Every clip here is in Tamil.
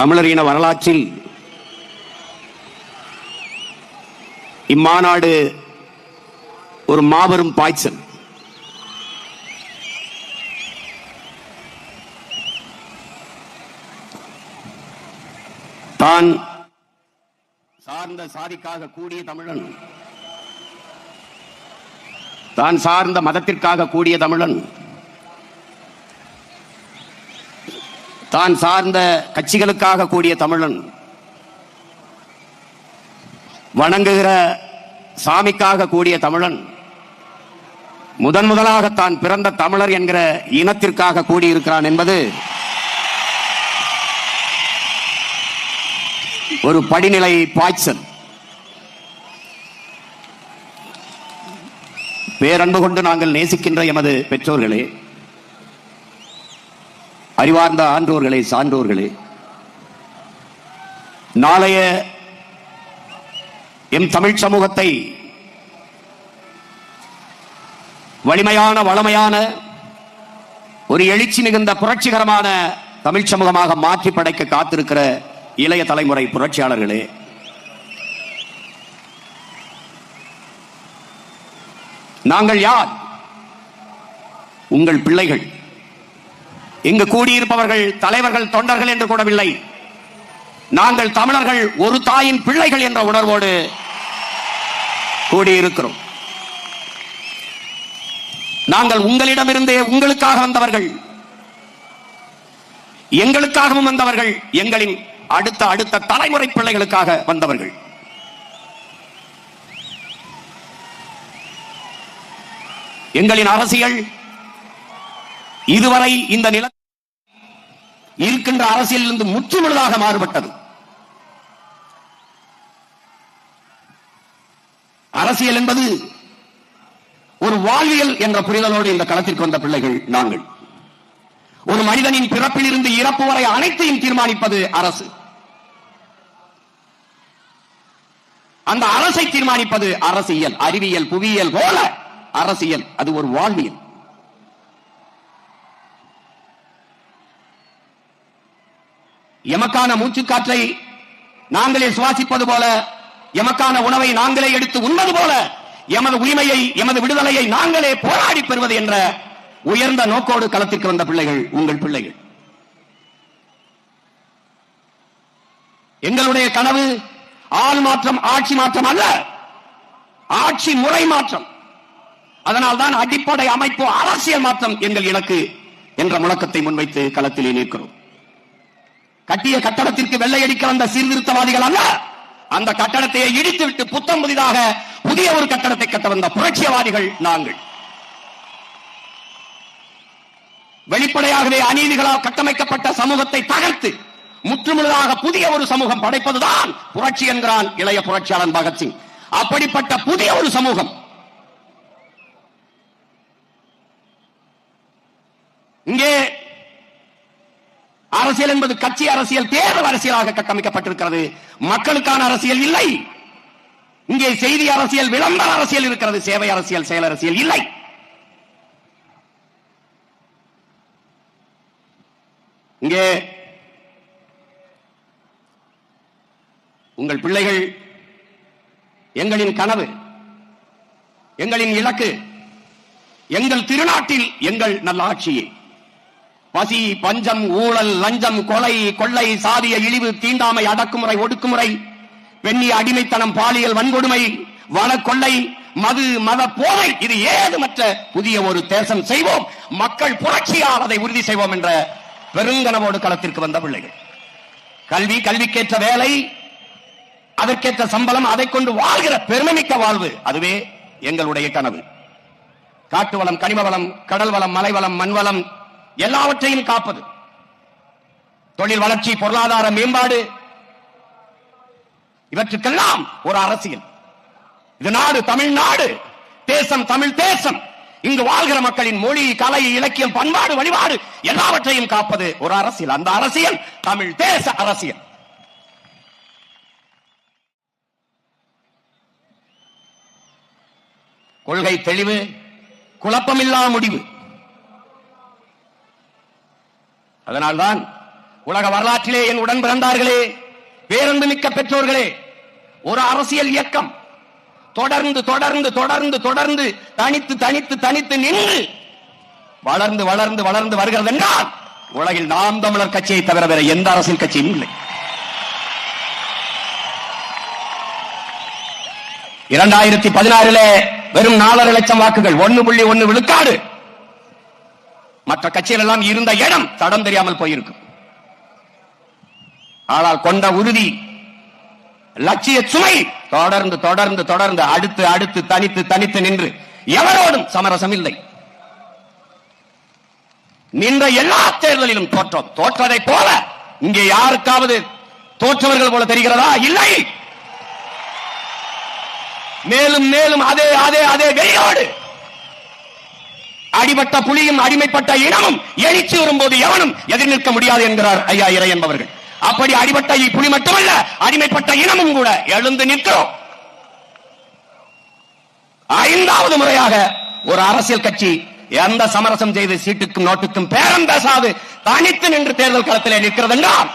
தமிழர் இன வரலாற்றில் இம்மாநாடு ஒரு மாபெரும் பாய்ச்சல். தான் சார்ந்த சாதிக்காக கூடிய தமிழன், தான் சார்ந்த மதத்திற்காக கூடிய தமிழன், தான் சார்ந்த கட்சிகளுக்காக கூடிய தமிழன், வணங்குகிற சாமிக்காக கூடிய தமிழன், முதலாக தான் பிறந்த தமிழர் என்கிற இனத்திற்காக கூடியிருக்கிறான் என்பது ஒரு படிநிலை பாய்ச்சல். பேரன்பு கொண்டு நாங்கள் நேசிக்கின்ற எமது பெற்றோர்களே, அறிவார்ந்த ஆன்றோர்களே, சான்றோர்களே, நாளைய எம் தமிழ் சமூகத்தை வலிமையான வளமையான ஒரு எழுச்சி மிகுந்த புரட்சிகரமான தமிழ் சமூகமாக மாற்றி படைக்க காத்திருக்கிற இளைய தலைமுறை புரட்சியாளர்களே, நாங்கள் யார்? உங்கள் பிள்ளைகள். இங்கு கூடியிருப்பவர்கள் தலைவர்கள், தொண்டர்கள் என்று கூடவில்லை. நாங்கள் தமிழர்கள், ஒரு தாயின் பிள்ளைகள் என்ற உணர்வோடு கூடியிருக்கிறோம். நாங்கள் உங்களிடமிருந்தே உங்களுக்காக வந்தவர்கள், எங்களுக்காகவும் வந்தவர்கள், எங்களின் அடுத்த தலைமுறை பிள்ளைகளுக்காக வந்தவர்கள். எங்களின் அரசியல் இதுவரை இந்த நில இருக்கின்ற அரசியலிலிருந்து முற்றுமுழுதாக மாறுபட்டது. அரசியல் என்பது ஒரு வாழ்வியல் என்ற புரிதலோடு இந்த களத்திற்கு வந்த பிள்ளைகள் நாங்கள். ஒரு மனிதனின் பிறப்பில் இருந்து இறப்பு வரை அனைத்தையும் தீர்மானிப்பது அரசு. அந்த அரசை தீர்மானிப்பது அரசியல். அறிவியல், புவியியல் போல அரசியல் அது ஒரு வாழ்வியல். எமக்கான மூச்சுக்காற்றை நாங்களே சுவாசிப்பது போல, எமக்கான உணவை நாங்களே எடுத்து உண்பது போல, எமது உரிமையை, எமது விடுதலையை நாங்களே போராடி பெறுவது என்ற உயர்ந்த நோக்கோடு களத்திற்கு வந்த பிள்ளைகள் உங்கள் பிள்ளைகள். எங்களுடைய கனவு ஆள் மாற்றம், ஆட்சி மாற்றம் அல்ல, ஆட்சி முறை மாற்றம். அதனால்தான் அடிப்படை அமைப்பு அரசியல் மாற்றம் எங்கள் இலக்கு என்ற முழக்கத்தை முன்வைத்து களத்திலே நிற்கிறோம். கட்டிய கட்டடத்திற்கு வெள்ளையடிக்க வந்த சீர்திருத்தவாதிகள் அல்ல, அந்த கட்டடத்தை இடித்துவிட்டு புத்தம் புதிதாக புதிய ஒரு கட்டடத்தை கட்ட வந்த புரட்சியவாதிகள் நாங்கள். வெளிப்படையாகவே அநீதிகளால் கட்டமைக்கப்பட்ட சமூகத்தை தகர்த்து முற்றுமுழுதாக புதிய ஒரு சமூகம் படைப்பதுதான் புரட்சி என்கிறான் இளைய புரட்சியாளன் பகத்சிங். அப்படிப்பட்ட புதிய ஒரு சமூகம் இங்கே அரசியல் என்பது கட்சி அரசியல், தேர்தல் அரசியலாக கட்டமைக்கப்பட்டிருக்கிறது. மக்களுக்கான அரசியல் இல்லை. இங்கே செய்தி அரசியல், விளம்பர அரசியல் இருக்கிறது. சேவை அரசியல், செயல் அரசியல் இல்லை. இங்கே உங்கள் பிள்ளைகள் எங்களின் கனவு, எங்களின் இலக்கு, எங்கள் திருநாட்டில் எங்கள் நல்லாட்சியே. பசி, பஞ்சம், ஊழல், லஞ்சம், கொலை, கொள்ளை, சாதிய இழிவு, தீண்டாமை, அடக்குமுறை, ஒடுக்குமுறை, பெண்ணிய அடிமைத்தனம், பாலியல் வன்கொடுமை, வன கொள்ளை, மது, மத போதை, இது ஏதுமற்ற புதிய ஒரு தேசம் செய்வோம், மக்கள் புரட்சியால் அதை உறுதி செய்வோம் என்ற பெருங்கனவோடு களத்திற்கு வந்த பிள்ளைகள். கல்வி, கல்விக்கேற்ற வேலை, அதற்கேற்ற சம்பளம், அதை கொண்டு வாழ்கிற பெருமைமிக்க வாழ்வு, அதுவே எங்களுடைய கனவு. காட்டு வளம், கனிம வளம், கடல் வளம், மலை வளம், மண் வளம் எல்லாவற்றையும் காப்பது, தொழில் வளர்ச்சி, பொருளாதார மேம்பாடு, இவற்றுக்கெல்லாம் ஒரு அரசியல். இது நாடு, தமிழ்நாடு, தேசம், தமிழ் தேசம். இங்கு வாழ்கிற மக்களின் மொழி, கலை, இலக்கியம், பண்பாடு, வழிபாடு எல்லாவற்றையும் காப்பது ஒரு அரசியல். அந்த அரசியல் தமிழ் தேச அரசியல். கொள்கை தெளிவு, குழப்பமில்லா முடிவு. அதனால்தான் உலக வரலாற்றிலே என் உடன் பிறந்தார்களே, பேரன்பு மிக்க பெற்றோர்களே, ஒரு அரசியல் இயக்கம் தொடர்ந்து தொடர்ந்து தொடர்ந்து தொடர்ந்து தனித்து தனித்து தனித்து நின்று வளர்ந்து வளர்ந்து வளர்ந்து வருகிறது என்றால் உலகில் நாம் தமிழர் கட்சியை தவிர வேற எந்த அரசியல் கட்சியும் இல்லை. 2016 வெறும் 4.5 லட்சம் வாக்குகள், 1.1 விழுக்காடு. மற்ற கட்சிகள் எல்லாம் இருந்த இடம் தடம் தெரியாமல் போயிருக்கும். ஆனால் கொண்ட உறுதி, லட்சிய சுமை தொடர்ந்து தொடர்ந்து தொடர்ந்து அடுத்து அடுத்து தனித்து தனித்து நின்று எவரோடும் சமரசம் இல்லை. நின்ற எல்லா தேர்தலிலும் தோற்றோம். தோற்றதை போல இங்கே யாருக்காவது தோற்றவர்கள் போல தெரிகிறதா? இல்லை. மேலும் மேலும் அதே அதே அதே வெறியோடு அடிபட்ட புலியும் அடிமைப்பட்ட இனமும் எழுச்சி வரும்போது எவனும் எதிர் நிற்க முடியாது என்கிறார் ஐயா இறை என்பவர்கள். அப்படி அடிபட்ட புலி மட்டுமல்ல, அடிமைப்பட்ட இனமும் கூட எழுந்து நிற்கிறோம். 5வது முறையாக ஒரு அரசியல் கட்சி எந்த சமரசம் செய்து சீட்டுக்கும் நோட்டுக்கும் பேரம் பேசாது தனித்து நின்று தேர்தல் களத்திலே நிற்கிறது என்றால்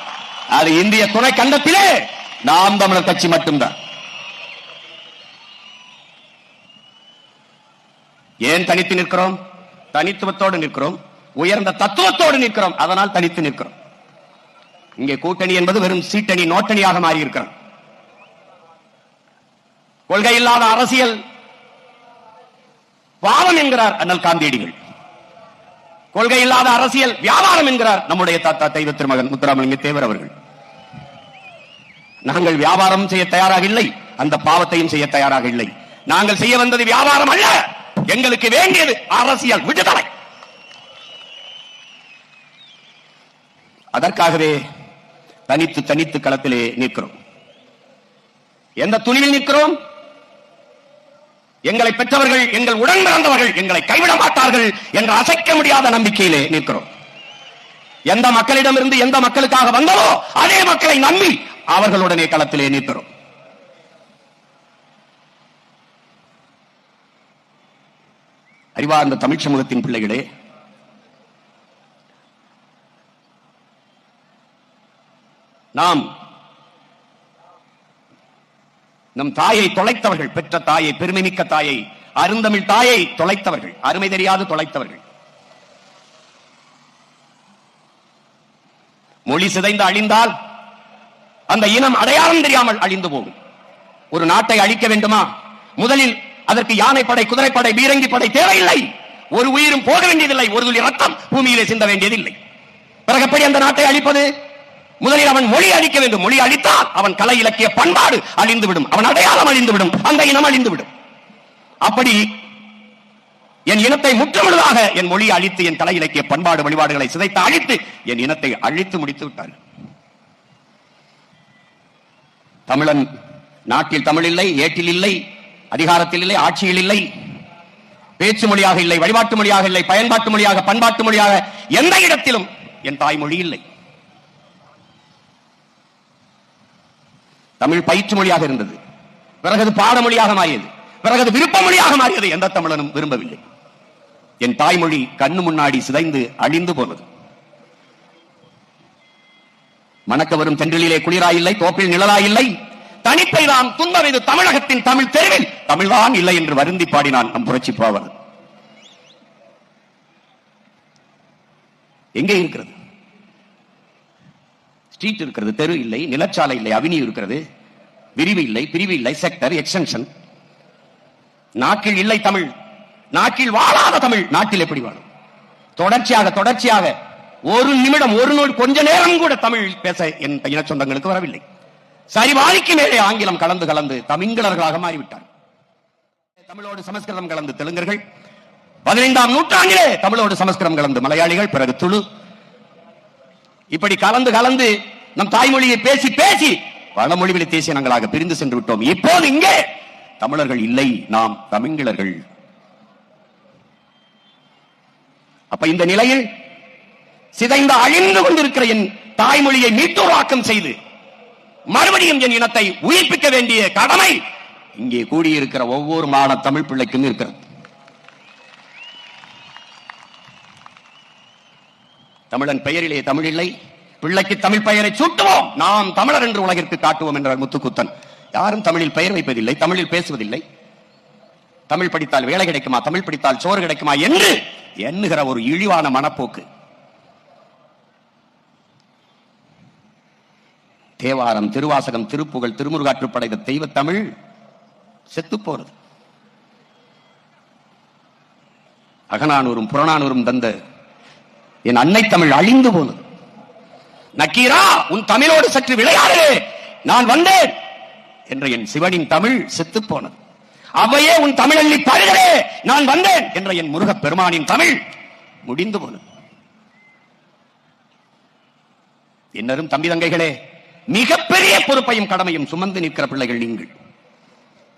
அது இந்திய துணை கண்டத்திலே நாம் தமிழர் கட்சி மட்டும்தான். ஏன் தனித்து நிற்கிறோம்? தனித்துவத்தோடு நிற்கிறோம், உயர்ந்த தத்துவத்தோடு நிற்கிறோம். அதனால் தனித்து நிற்கிறோம். இங்கே கூட்டணி என்பது வெறும் சீட்டணி, நோட்டணியாக மாறி இருக்கிறது. கொள்கை இல்லாத அரசியல் பாவம் என்கிறார் அண்ணல் காந்தியடிகள். கொள்கை இல்லாத அரசியல் வியாபாரம் என்கிறார் நம்முடைய தாத்தா தெய்வ திருமகன் முத்துராமலிங்க தேவர் அவர்கள். நாங்கள் வியாபாரம் செய்ய தயாராக இல்லை, அந்த பாவத்தையும் செய்ய தயாராக இல்லை. நாங்கள் செய்ய வந்தது வியாபாரம் அல்ல, எங்களுக்கு வேண்டியது அரசியல் விடுதலை. அதற்காகவே தனித்து தனித்து களத்திலே நிற்கிறோம். எந்த துணிவில் நிற்கிறோம்? எங்களை பெற்றவர்கள், எங்கள் உடன் பிறந்தவர்கள் எங்களை கைவிட மாட்டார்கள் என்ற அசைக்க முடியாத நம்பிக்கையிலே நிற்கிறோம். எந்த மக்களிடமிருந்து எந்த மக்களுக்காக வந்ததோ அதே மக்களை நம்பி அவர்களுடனே களத்திலே நிற்கிறோம். அறிவார்ந்த தமிழ் சமூகத்தின் பிள்ளைகளே, நாம் நம் தாயை தொலைத்தவர்கள், பெற்ற தாயை, பெருமைமிக்க தாயை, அருந்தமிழ் தாயை தொலைத்தவர்கள், அருமை தெரியாது தொலைத்தவர்கள். மொழி சிதைந்து அழிந்தால் அந்த இனம் அடையாளம் தெரியாமல் அழிந்து போகும். ஒரு நாட்டை அழிக்க வேண்டுமா? முதலில் அதற்கு யானைப்படை, குதிரைப்படை, பீரங்கி படை தேவையில்லை. ஒரு உயிரும் போக வேண்டியதில்லை, ஒரு துளி ரத்தம் பூமியிலே சிந்த வேண்டியதில்லை. பிறகு எப்படி அந்த நாட்டை அழிப்பது? முதலில் அவன் மொழி அழிக்க வேண்டும். மொழி அழித்தால் அவன் கலை இலக்கிய பண்பாடு அழிந்துவிடும், அவன் அடையாளம் அழிந்துவிடும், அந்த இனம் அழிந்துவிடும். அப்படி என் இனத்தை முற்றுமுழுதாக என் மொழியை அழித்து, என் கலை இலக்கிய பண்பாடு வழிபாடுகளை சிதைத்து அழித்து என் இனத்தை அழித்து முடித்து விட்டார். தமிழன் நாட்டில் தமிழ் இல்லை, ஏட்டில் இல்லை, அதிகாரத்தில் இல்லை, ஆட்சியில் இல்லை, பேச்சு மொழியாக இல்லை, வழிபாட்டு மொழியாக இல்லை, பயன்பாட்டு மொழியாக, பண்பாட்டு மொழியாக எந்த இடத்திலும் என் தாய்மொழி இல்லை. தமிழ் பயிற்று மொழியாக இருந்தது, பிறகு பாடமொழியாக மாறியது, பிறகு விருப்ப மொழியாக மாறியது. எந்த தமிழனும் விரும்பவில்லை. என் தாய்மொழி கண்ணு முன்னாடி சிதைந்து அழிந்து போனது. மணக்க வரும் தென்றலிலே குளிராயில்லை, தோப்பில் நிழலாயில்லை, தனிப்பைதான் துன்பம். இது தமிழகத்தின் தமிழ் தெருவில் தமிழ்தான் இல்லை என்று வருந்தி பாடினான் நம் புரட்சி பாவலர். எங்கே இருக்கிறது? ஸ்ட்ரீட் இருக்கிறது, தெரு இல்லை, நிலச்சாலை இல்லை, அவென்யூ இருக்கிறது, விரிவு இல்லை, பிரிவு இல்லை, செக்டர், எக்ஸ்டென்ஷன். நாட்டில் இல்லை தமிழ், நாட்டில் வாழாத தமிழ் நாட்டில் எப்படி வாழும்? தொடர்ச்சியாக தொடர்ச்சியாக ஒரு நிமிடம், ஒரு நொடி, கொஞ்ச நேரம் கூட தமிழ் பேச என் இன சொந்தங்களுக்கு வரவில்லை. சரிவாதிக்கு மேலே ஆங்கிலம் கலந்து கலந்து தமிழர்களாக மாறிவிட்டார். தமிழோடு சமஸ்கிருதம் கலந்து தெலுங்கர்கள், 15ஆம் நூற்றாண்டிலே தமிழோடு சமஸ்கிருதம் கலந்து மலையாளிகள், பிறகு துளு, இப்படி கலந்து கலந்து நம் தாய்மொழியை பேசி பேசி பல மொழிகளை தேசிய நாங்களாக பிரிந்து சென்று விட்டோம். இப்போது இங்கே தமிழர்கள் இல்லை, நாம் தமிழர்கள். அப்ப இந்த நிலையில் சிதைந்து அழிந்து கொண்டிருக்கிற என் தாய்மொழியை மீட்டுருவாக்கம் செய்து மறுபடியும் என் இனத்தை உயிர்ப்பிக்க வேண்டிய கடமை இங்கே கூடியிருக்கிற ஒவ்வொரு மாணவ தமிழ் பிள்ளைக்கும் இருக்கிறது. தமிழன் பெயரிலே தமிழ் இல்லை, பிள்ளைக்கு தமிழ் பெயரை சூட்டுவோம், நாம் தமிழர் என்று உலகிற்கு காட்டுவோம் என்றார் முத்துக்குத்தன். யாரும் தமிழில் பெயர் வைப்பதில்லை, தமிழில் பேசுவதில்லை. தமிழ் படித்தால் வேலை கிடைக்குமா, தமிழ் படித்தால் சோறு கிடைக்குமா என்று எண்ணுகிற ஒரு இழிவான மனப்போக்கு. தேவாரம், திருவாசகம், திருப்புகழ், திருமுருகாற்றுப்படை, தெய்வ தமிழ் செத்து போறது. அகநானூரும் புறநானூரும் தந்த என் அன்னை தமிழ் அழிந்து போனது. நக்கீரா, உன் தமிழோடு சற்று விளையாடு, நான் வந்தேன் என்ற என் சிவனின் தமிழ் செத்து போனது. அவையே உன் தமிழள்ளி பருகிறே, நான் வந்தேன் என்ற என் முருகப் பெருமானின் தமிழ் முடிந்து போனது. இன்னரும் தம்பி தங்கைகளே, மிகப்பெரிய பொறுப்பையும் கடமையும் சுமந்து நிற்கிற பிள்ளைகள் நீங்கள்.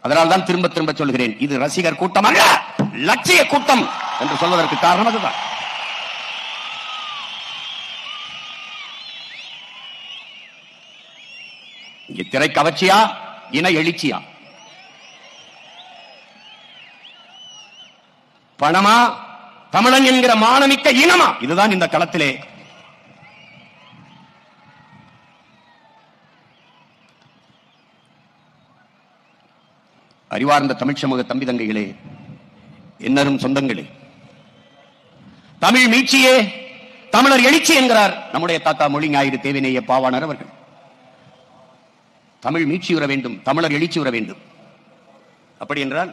அதனால்தான் திரும்ப திரும்ப சொல்கிறேன், இது ரசிகர் கூட்டம் அல்ல, லட்சிய கூட்டம் என்று சொல்வதற்கு காரணம் அதுதான். இங்கே திரை கவர்ச்சியா, இன எழுச்சியா, பணமா, தமிழன் என்கிற மானமிக்க இனமா? இதுதான் இந்த களத்திலே அறிவார்ந்த தமிழ் சமூக தம்பி தங்கைகளே, என்னரும் சொந்தங்களே, தமிழ் மீட்சியே தமிழர் எழுச்சி என்கிறார் நம்முடைய தாத்தா மொழி ஞாயிறு தேவிநேய பாவாணர் அவர்கள். தமிழ் மீட்சி உற வேண்டும், தமிழர் எழுச்சி உற வேண்டும். அப்படி என்றால்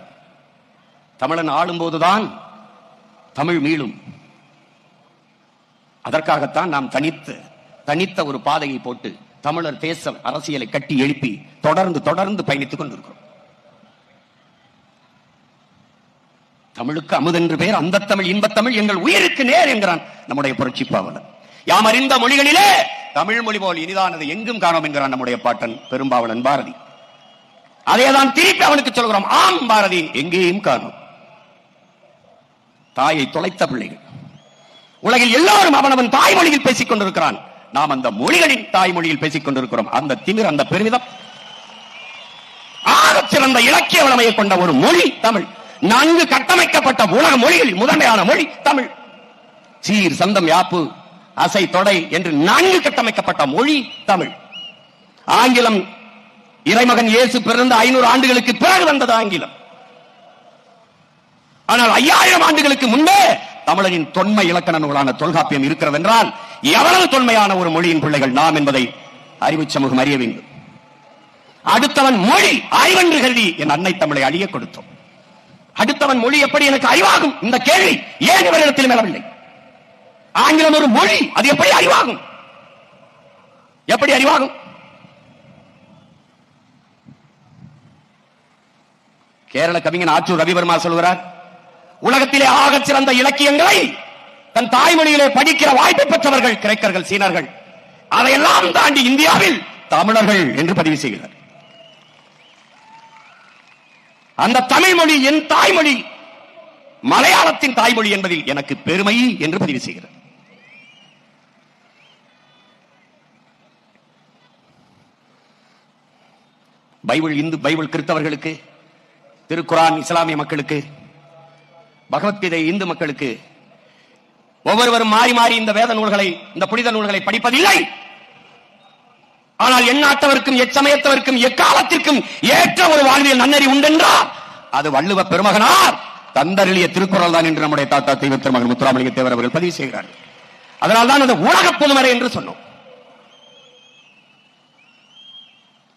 தமிழன் ஆளும்போதுதான் தமிழ் மீளும். அதற்காகத்தான் நாம் தனித்த ஒரு பாதையை போட்டு தமிழர் தேச அரசியலை கட்டி எழுப்பி தொடர்ந்து பயணித்துக் கொண்டிருக்கிறோம். தமிழுக்கு அமுதென்று பெயர், அந்த தமிழ் இன்பத்தமிழ் எங்கள் உயிருக்கு நேர் என்கிறான் நம்முடைய புரட்சி பாவலர். யாம் அறிந்த மொழிகளிலே தமிழ் மொழி போல் இனிதானது எங்கும் காணோம் என்கிறான் நம்முடைய பாட்டன் பெரும்பாவலன் பாரதி. அதேதான் திருப்பி அவனுக்கு சொல்கிறோம், ஆம் பாரதி, எங்கேயும் காணோம். தாயை தொலைத்த பிள்ளைகள் உலகில் எல்லாரும் அவனவன் தாய்மொழியில் பேசிக் கொண்டிருக்கிறான். நாம் அந்த மொழிகளின் தாய்மொழியில் பேசிக் கொண்டிருக்கிறோம். அந்த திமிர், அந்த பெருமிதம், ஆகச் சிறந்த இலக்கிய வளமையை கொண்ட ஒரு மொழி தமிழ். நன்கு கட்டமைக்கப்பட்ட உலக மொழிகளில் முதன்மையான மொழி தமிழ். சீர், சந்தம், யாப்பு, அசை, தொடை என்று நன்கு கட்டமைக்கப்பட்ட மொழி தமிழ். ஆங்கிலம் இறைமகன் இயேசு பிறந்த 500 ஆண்டுகளுக்கு பிறகு வந்தது ஆங்கிலம். ஆனால் 5000 ஆண்டுகளுக்கு முன்பே தமிழரின் தொன்மை இலக்கண நூலான தொல்காப்பியம் இருக்கிறது என்றால் எவ்வளவு தொன்மையான ஒரு மொழியின் பிள்ளைகள் நாம் என்பதை அறிவு சமூகம் அறிய வேண்டும். அடுத்தவன் மொழி அறிவென்று கருதி என் அன்னை தமிழை அழிய கொடுத்தோம். அடுத்தவன் மொழி எப்படி எனக்கு அறிவாகும்? இந்த கேள்வி ஏன் இவரிடத்தில் மேலவில்லை? ஆங்கிலம் ஒரு மொழி, அது எப்படி அறிவாகும்? எப்படி அறிவாகும்? கேரள கவிஞன் ஆற்றூர் ரவிவர்மா சொல்கிறார், உலகத்திலே ஆகச் சிறந்த இலக்கியங்களை தன் தாய்மொழியிலே படிக்கிற வாய்ப்பை பெற்றவர்கள் கிரேக்கர்கள், சீனர்கள். அதையெல்லாம் தாண்டி இந்தியாவில் தமிழர்கள் என்று பதிவு செய்கிறார். அந்த தமிழ் மொழி என் தாய்மொழி, மலையாளத்தின் தாய்மொழி என்பதில் எனக்கு பெருமை என்று பதிவு செய்கிறார். பைபிள் கிறிஸ்தவர்களுக்கு, திருக்குரான் இஸ்லாமிய மக்களுக்கு, பகவத்கீதை இந்து மக்களுக்கு ஒவ்வொருவரும் மாறி மாறி இந்த வேத நூல்களை, இந்த புனித நூல்களை படிப்பதில்லை. ஆனால் எந்நாட்டவருக்கும் எச்சமயத்தவருக்கும் எக்காலத்திற்கும் ஏற்ற ஒரு வாழ்வியல் நன்னறி உண்டென்றால் அது வள்ளுவ பெருமகனார் தந்தருளிய திருக்குறள் தான் என்று நம்முடைய தாத்தா தெய்வ திருமகன் முத்துராமலிங்க தேவர் அவர்கள் பதிவு செய்கிறார்கள். அதனால்தான் அது உலக பொதுமறை என்று சொன்னோம்.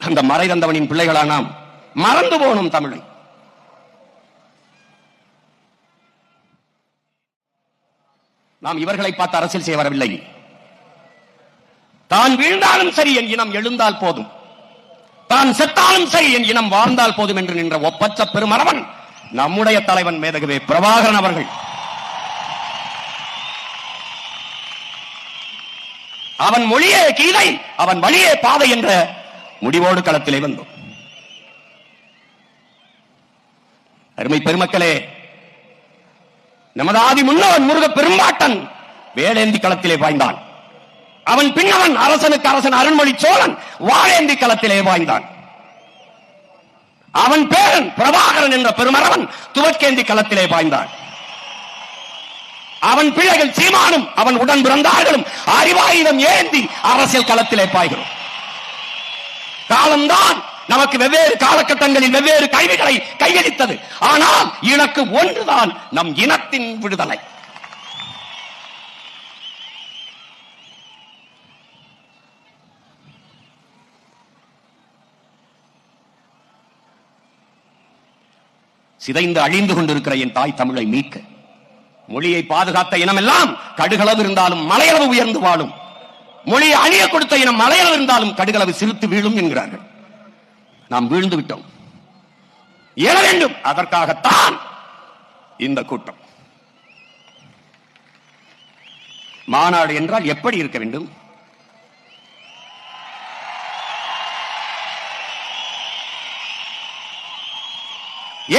அந்த மறை தந்தவனின் பிள்ளைகளா நாம் மறந்து போனோம் தமிழை. நாம் இவர்களை பார்த்து அரசியல் செய்ய வரவில்லை. தான் வீழ்ந்தாலும் சரி என் இனம் எழுந்தால் போதும், தான் செத்தாலும் சரி என் இனம் வாழ்ந்தால் போதும் என்று நின்ற ஒப்பற்ற பெருமரவன் நம்முடைய தலைவன் மேதகவே பிரபாகரன் அவர்கள். அவன் மொழியே கீதை, அவன் வழியே பாதை என்ற முடிவோடு களத்திலே வந்தோம். அருமை பெருமக்களே, நமது ஆதி முன்னவன் முருக பெரும்பாட்டன் வேலேந்தி களத்திலே பாய்ந்தான். அவன் பின்னவன் அரசனுக்கு அரசன் அருண்மொழி சோழன் வாழேந்தி களத்திலே வாய்ந்தான். அவன் பேரன் பிரபாகரன் என்ற பெருமரவன் துவக்கேந்தி களத்திலே பாய்ந்தான். அவன் பிள்ளைகள் சீமானும் அவன் உடன் பிறந்தார்களும் அறிவாயுதம் ஏந்தி அரசியல் களத்திலே பாய்கிறோம். காலம்தான் நமக்கு வெவ்வேறு காலகட்டங்களில் வெவ்வேறு கல்விகளை கையளித்தது. ஆனால் இலக்கு ஒன்றுதான், நம் இனத்தின் விடுதலை. சிதைந்து அழிந்து கொண்டிருக்கிற என் தாய் தமிழை மீட்க, மொழியை பாதுகாத்த இனமெல்லாம் கடுகளவு இருந்தாலும் மலையளவு உயர்ந்து வாழும், மொழியை அழிய கொடுத்த இனம் மலையளவு இருந்தாலும் கடுகளவு சிரித்து வீழும் என்கிறார்கள். நாம் வீழ்ந்து விட்டோம், எழ வேண்டும். அதற்காகத்தான் இந்த கூட்டம். மாநாடு என்றால் எப்படி இருக்க வேண்டும்?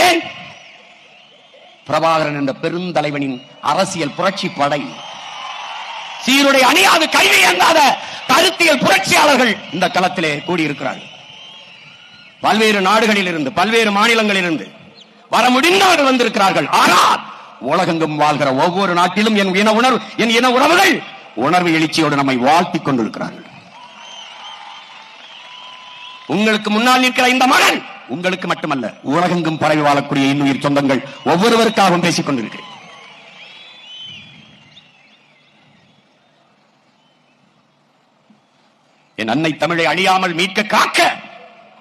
ஏன் பிரபாகரன் என்ற பெருந்தலைவனின் அரசியல் புரட்சி படை, சீருடை அணியாது கல்வி எங்காத கருத்தியல் புரட்சியாளர்கள் இந்த களத்திலே கூடியிருக்கிறார்கள். பல்வேறு நாடுகளில் இருந்து பல்வேறு மாநிலங்களில் இருந்து வர முடிந்தவர்கள் வந்திருக்கிறார்கள். ஆனால் உலகெங்கும் வாழ்கிற ஒவ்வொரு நாட்டிலும் என் இன உறவுகள் உணர்வு எழுச்சியோடு நம்மை வாழ்த்திக் கொண்டிருக்கிறார்கள். உங்களுக்கு முன்னால் நிற்கிற இந்த மகன் உங்களுக்கு மட்டுமல்ல, உலகெங்கும் பரவி வாழக்கூடிய இன்னுயிர் சொந்தங்கள் ஒவ்வொருவருக்காகவும் பேசிக் கொண்டிருக்கிறேன். என் அன்னை தமிழை அழியாமல் மீட்க காக்க